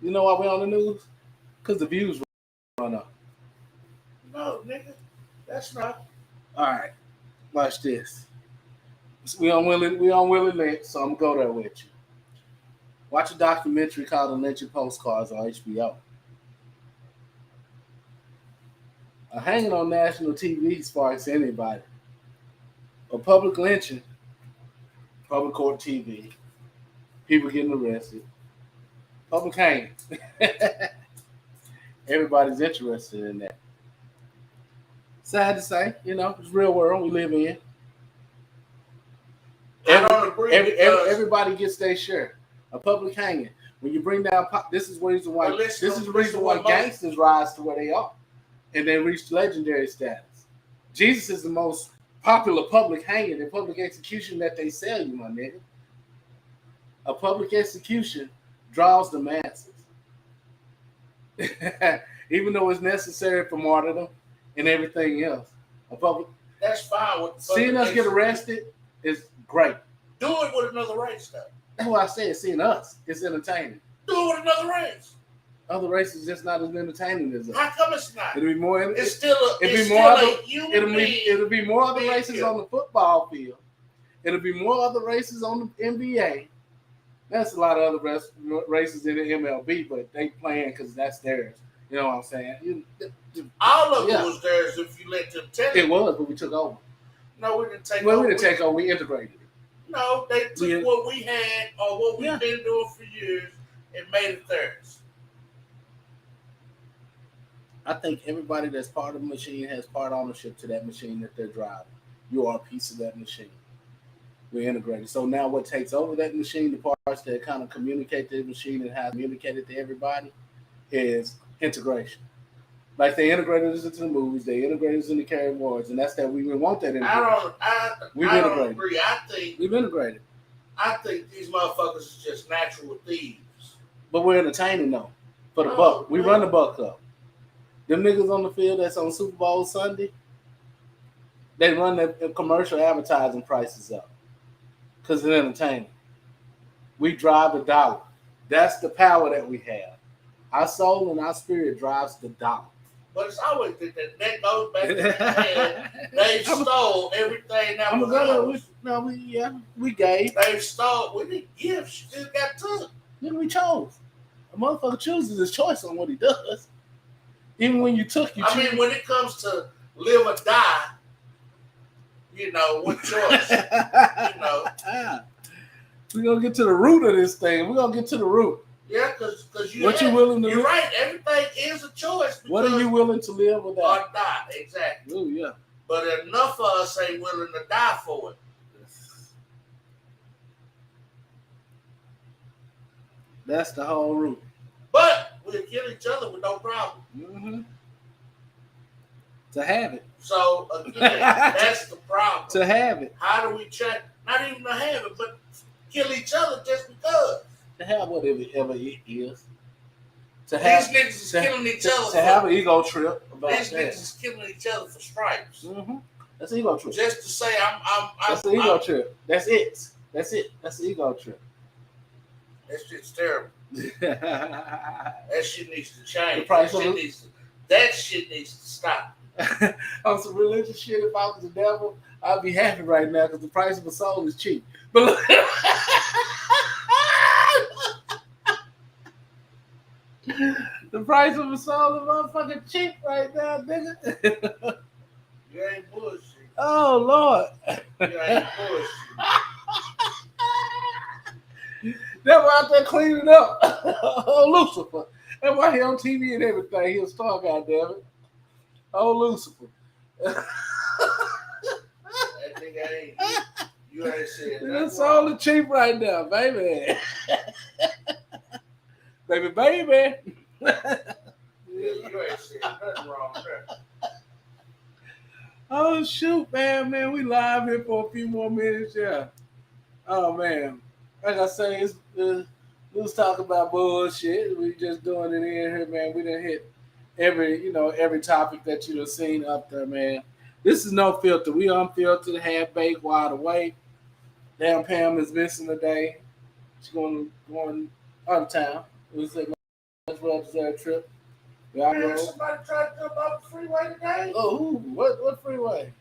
S1: You know why we on the news? Because the views run up.
S2: No, nigga, that's not.
S1: All right, watch this. We on Willie Lynch, so I'm gonna go there with you. Watch a documentary called "The Lynching Postcards" on HBO. Hanging on national TV sparks anybody. A public lynching, public court TV, people getting arrested, public hanging. Everybody's interested in that. Sad to say, it's real world we live in.
S2: I don't agree.
S1: Everybody gets their share. A public hanging. When you bring down, this is the reason why. This is the reason why gangsters rise to where they are, and then reach legendary status. Jesus is the most popular public hanging and public execution that they sell you, my nigga. A public execution draws the masses, even though it's necessary for martyrdom and everything else. A public.
S2: That's fine. With
S1: seeing us get arrested is great.
S2: Do it with another race, though.
S1: That's why I said seeing us is entertaining.
S2: Do it with another race.
S1: Other races just not as entertaining as us.
S2: How come it's not?
S1: It'll be more.
S2: It's still a.
S1: It'll be more other races on the football field. It'll be more other races on the NBA. That's a lot of other races in the MLB, but they playing because that's theirs. You know what I'm saying?
S2: All of it was theirs if you let them tell
S1: it. Was, but we took over.
S2: No, we didn't take over.
S1: Well, we didn't take over. We integrated it.
S2: No, they took what we had or what we've been doing for years and made it theirs.
S1: I think everybody that's part of the machine has part ownership to that machine that they're driving. You are a piece of that machine. We're integrated. So now what takes over that machine, the parts that kind of communicate to the machine and how to communicate it to everybody, is integration. Like they integrated us into the movies, they integrated us into carry awards, and that's that we want that integration.
S2: I don't agree.
S1: We've integrated.
S2: I think these motherfuckers is just natural thieves.
S1: But we're entertaining though. For the buck. We run the buck up. Them niggas on the field that's on Super Bowl Sunday, they run their commercial advertising prices up. Because it's entertaining. We drive the dollar. That's the power that we have. Our soul and our spirit drives the dollar.
S2: But it's always that goes back to the man. They stole everything that was ours.
S1: We gave.
S2: They stole. We didn't give. She just got took.
S1: Then we chose. A motherfucker chooses his choice on what he does. Even when you took, you choose.
S2: I mean, when it comes to live or die, what choice?
S1: We're going to get to the root of this thing. We're going to get to the root.
S2: Yeah, because you're right. Everything is a choice.
S1: What are you willing to live or die?
S2: Or die, exactly.
S1: Oh, yeah.
S2: But enough of us ain't willing to die for it.
S1: That's the whole root.
S2: But we'll kill each other with no problem.
S1: Mm-hmm. To have it.
S2: So, again, that's the problem.
S1: To have it.
S2: How do we check? Not even to have it, but kill each other just because.
S1: To have whatever it is.
S2: These niggas is killing each other.
S1: To have an ego trip about
S2: these niggas is killing each other for stripes.
S1: Mm-hmm. That's an ego trip.
S2: Just to say
S1: That's an ego trip. That's it. That's the ego trip.
S2: That shit's terrible. That shit needs to change. That shit needs to stop.
S1: On some religious shit, if I was the devil, I'd be happy right now because the price of a soul is cheap. But the price of a soul is motherfucking cheap right now, nigga.
S2: You ain't bullshit.
S1: Oh, Lord.
S2: You ain't bullshit.
S1: That boy out there cleaning up. Oh, Lucifer. That why he on TV and everything. He a star, goddammit. Oh, Lucifer.
S2: That nigga ain't. You ain't said nothing.
S1: That's all the cheap right now, baby. baby.
S2: Yeah, you ain't said nothing wrong there.
S1: Oh, shoot, man. We live here for a few more minutes, yeah. Oh, man. Like I say, we was talking about bullshit. We just doing it in here, man. We done hit every topic that you have seen up there, man. This is no filter. We unfiltered, half baked, wide awake. Damn, Pam is missing today. She's going out of town. It was a much well-deserved trip.
S2: Man, somebody tried to jump off the freeway today.
S1: Oh, who? What freeway?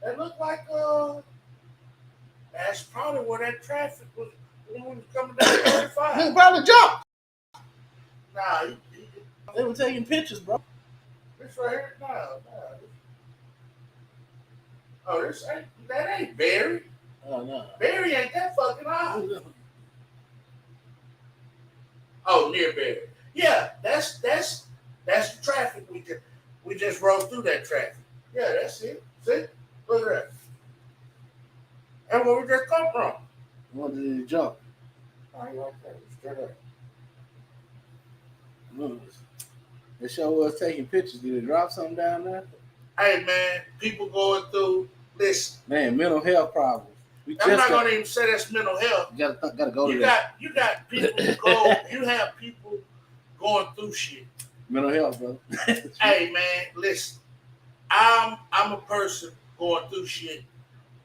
S2: It looked like that's probably where that traffic was when we was coming down 35.
S1: He probably jumped.
S2: Nah,
S1: They were taking pictures, bro.
S2: this right here. Nah. Oh, that ain't Barry.
S1: Oh no.
S2: Barry ain't that fucking high. Oh, near Barry. Yeah, that's the traffic. We just rode through that traffic. Yeah, that's it. See? Look at that. That's where we just come from.
S1: When did he jump?
S2: I ain't like that. Straight up.
S1: They sure was taking pictures. Did they drop something down there?
S2: Hey man, people going through. Listen,
S1: Man, mental health problems.
S2: I'm not gonna even say that's mental health.
S1: You gotta go to that.
S2: You got people who go. You have people going through shit.
S1: Mental health, bro.
S2: Hey man, listen. I'm a person going through shit,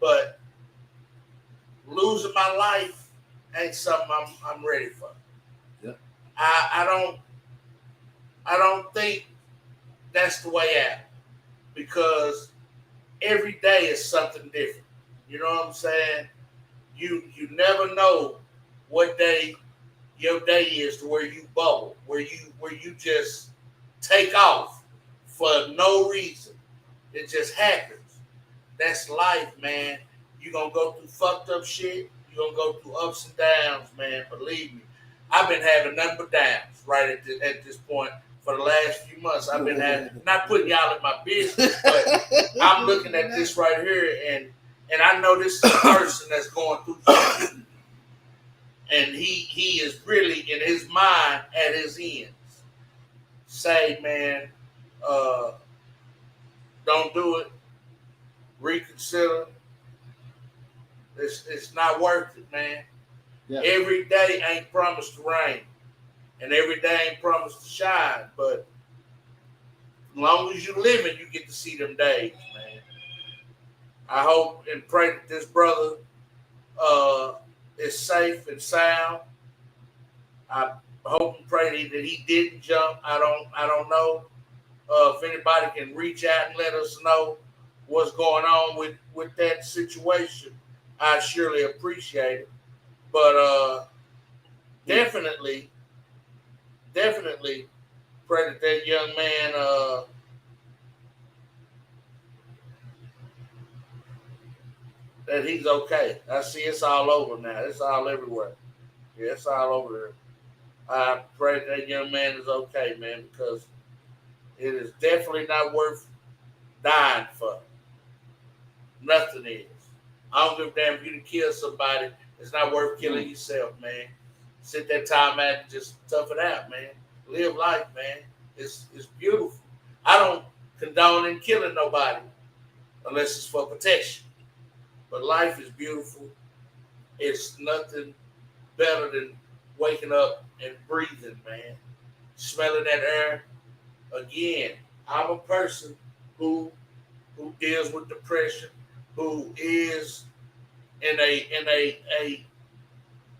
S2: but losing my life ain't something I'm ready for.
S1: Yeah.
S2: I don't think that's the way out, because every day is something different. You know what I'm saying? You never know what day your day is to where you bubble, where you just take off for no reason. It just happens. That's life, man. You're gonna go through fucked up shit. You're gonna go through ups and downs, man. Believe me. I've been having nothing but downs right at this point for the last few months. I've been having, not putting y'all in my business, but I'm looking at this right here, and I know this is a person that's going through something. And he is really in his mind at his ends. Say, man, don't do it. Reconsider. It's not worth it, man. Yeah. Every day ain't promised to rain, and every day ain't promised to shine. But as long as you living, you get to see them days, man. I hope and pray that this brother is safe and sound. I hope and pray that he didn't jump. I don't know if anybody can reach out and let us know what's going on with that situation. I surely appreciate it. But definitely pray that young man that he's okay. I see it's all over now. It's all everywhere. Yeah, it's all over there. I pray that young man is okay, man, because it is definitely not worth dying for. Nothing is. I don't give a damn if you kill somebody. It's not worth killing yourself, man. Sit that time out and just tough it out, man. Live life, man. It's beautiful. I don't condone in killing nobody unless it's for protection. But life is beautiful. It's nothing better than waking up and breathing, man. Smelling that air. Again, I'm a person who deals with depression, who is in a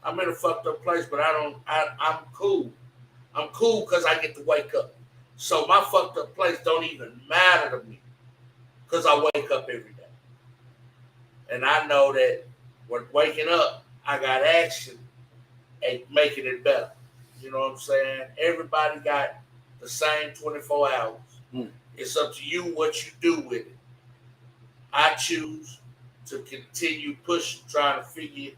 S2: I'm in a fucked up place, but I'm cool. I'm cool because I get to wake up. So my fucked up place don't even matter to me because I wake up every day. And I know that when waking up, I got action at making it better. You know what I'm saying? Everybody got the same 24 hours. It's up to you what you do with it. I choose to continue pushing, trying to figure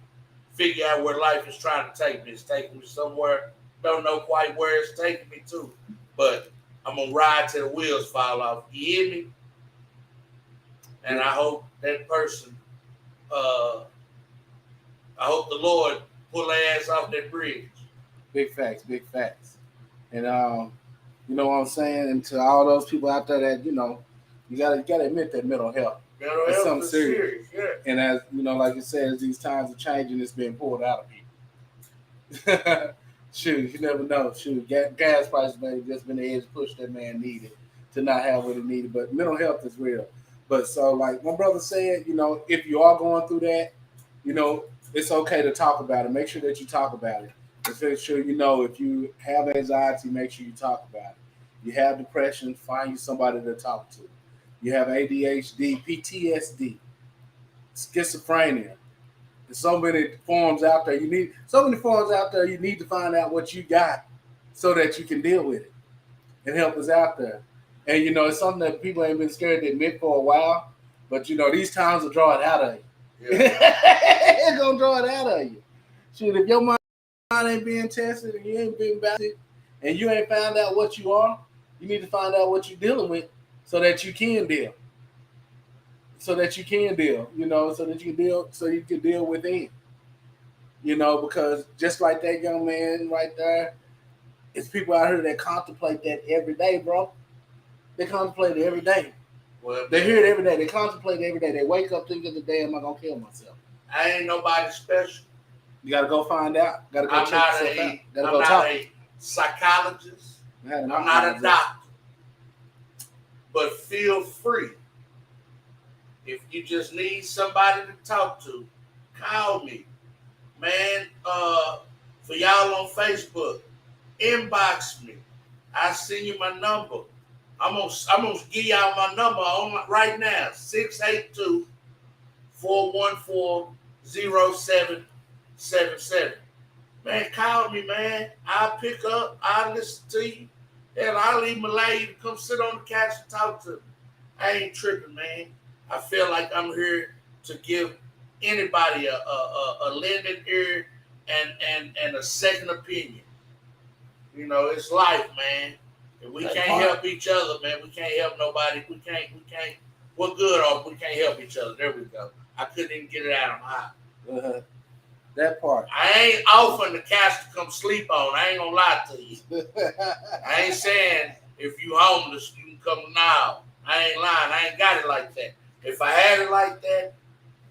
S2: figure out where life is trying to take me. It's taking me somewhere. Don't know quite where it's taking me to, but I'm gonna ride till the wheels fall off. You hear me? And I hope that person. I hope the Lord pull their ass off that bridge.
S1: Big facts, big facts. And you know what I'm saying? And to all those people out there that, you gotta admit that mental health.
S2: Mental
S1: It's
S2: health
S1: something
S2: is
S1: serious.
S2: Yeah.
S1: And as like you said, as these times are changing, it's being pulled out of people. Shoot, you never know. Shoot, gas prices may have just been the edge push that man needed to not have what he needed. But mental health is real. But so, like my brother said, if you are going through that, it's okay to talk about it. Make sure that you talk about it. Just make sure if you have anxiety, make sure you talk about it. You have depression, find you somebody to talk to. You have ADHD, PTSD, schizophrenia. There's so many forms out there. You need to find out what you got so that you can deal with it and help us out there. And it's something that people ain't been scared to admit for a while. But these times will draw it out of you. Yeah. It's gonna draw it out of you. Shit, if your mind ain't being tested and you ain't been tested and you ain't found out what you are, you need to find out what you're dealing with so that you can deal. So that you can deal, so you can deal within. Because just like that young man right there, it's people out here that contemplate that every day, bro. They contemplate it every day. Well, they hear it every day. They contemplate it every day. They wake up thinking, "Today, am I gonna kill myself?"
S2: I ain't nobody special.
S1: You gotta go find out. Gotta go
S2: I'm
S1: check
S2: not
S1: yourself out. Gotta
S2: I'm
S1: go
S2: not
S1: talk.
S2: a psychologist. I'm not a doctor. But feel free. If you just need somebody to talk to, call me. Man, for y'all on Facebook, inbox me. I send you my number. I'm gonna give y'all my number right now. 682-414-0777. Man, call me, man. I'll pick up. I'll listen to you. Hell, I'll even allow you to come sit on the couch and talk to me. I ain't tripping, man. I feel like I'm here to give anybody a lending ear and a second opinion. It's life, man. If we can't help each other, man, we can't help nobody. We can't. We're good off. We can't help each other. There we go. I couldn't even get it out of my eye.
S1: That part.
S2: I ain't offering the couch to come sleep on. I ain't gonna lie to you. I ain't saying if you homeless, you can come now. I ain't lying. I ain't got it like that. If I had it like that,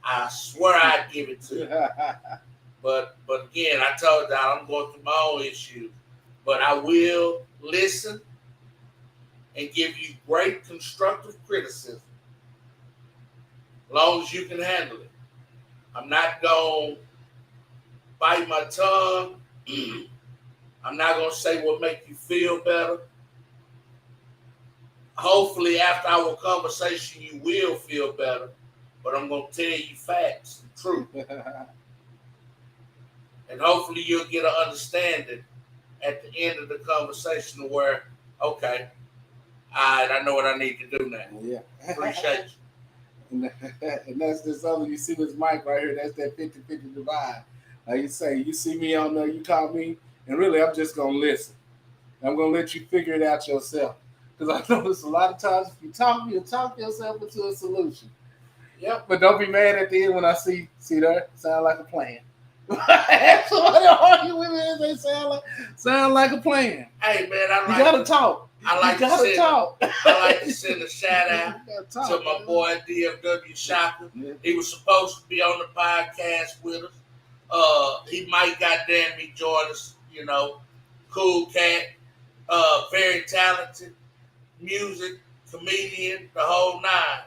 S2: I swear I'd give it to you. But again, I told y'all I'm going through my own issues. But I will listen and give you great constructive criticism. As long as you can handle it. I'm not going to bite my tongue. I'm not going to say what make you feel better. Hopefully, after our conversation, you will feel better. But I'm going to tell you facts and truth. And hopefully, you'll get an understanding at the end of the conversation where, okay, all right, I know what I need to do now.
S1: Yeah.
S2: Appreciate you.
S1: And that's this other, you see this mic right here, that's that 50-50 divide. Like you say, you see me on there, you call me, and really I'm just going to listen. I'm going to let you figure it out yourself. Because I notice a lot of times if you talk yourself into a solution. Yep, but don't be mad at the end when I see there, sound like a plan. Somebody argue with me and they sound like a plan.
S2: Hey man,
S1: you gotta talk.
S2: I like to send a shout out to my boy DFW Shaka. Yeah. He was supposed to be on the podcast with us. He might goddamn me join us. Cool cat, very talented, music, comedian, the whole nine.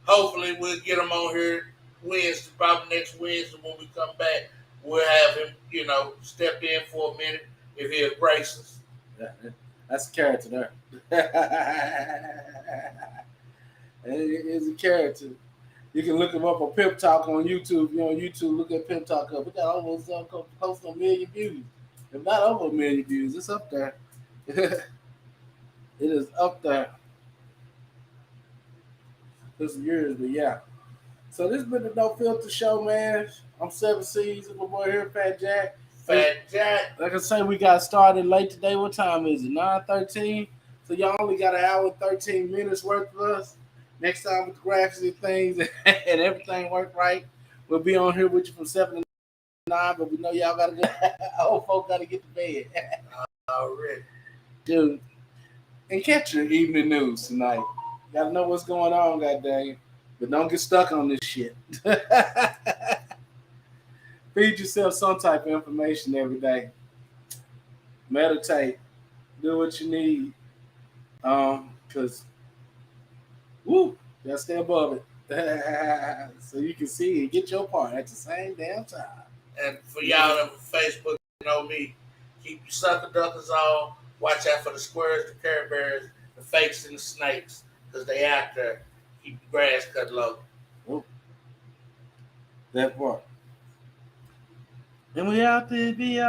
S2: Hopefully we'll get him on here Wednesday, probably next Wednesday when we come back. We'll have him, step in for a minute if he'll grace us.
S1: Yeah, that's a character there. It is a character. You can look him up on Pimp Talk on YouTube. If you're on YouTube, look at Pimp Talk up. We got almost close to 1 million views. If not over 1 million views, it's up there. It is up there. For some years, but yeah. So this has been the No Filter Show, man. I'm 7C's with my boy here, Fat Jack.
S2: Fat Jack.
S1: Like I say, we got started late today. What time is it? 9:13. So y'all only got an hour and 13 minutes worth of us. Next time with the graphics and things and everything work right, we'll be on here with you from 7 to 9. But we know y'all gotta go. Old folk gotta get to bed.
S2: Already.
S1: Dude, and catch your evening news tonight. Gotta know what's going on, goddamn. But don't get stuck on this shit. Feed yourself some type of information every day. Meditate. Do what you need. Cause woo, gotta stay above it. So you can see and get your part at the same damn time.
S2: And for y'all that on Facebook know me, keep your sucker duckers on. Watch out for the squares, the Care Bears, the fakes, and the snakes, because they out there. Keep the grass cut low.
S1: Ooh. That part. And we out there, be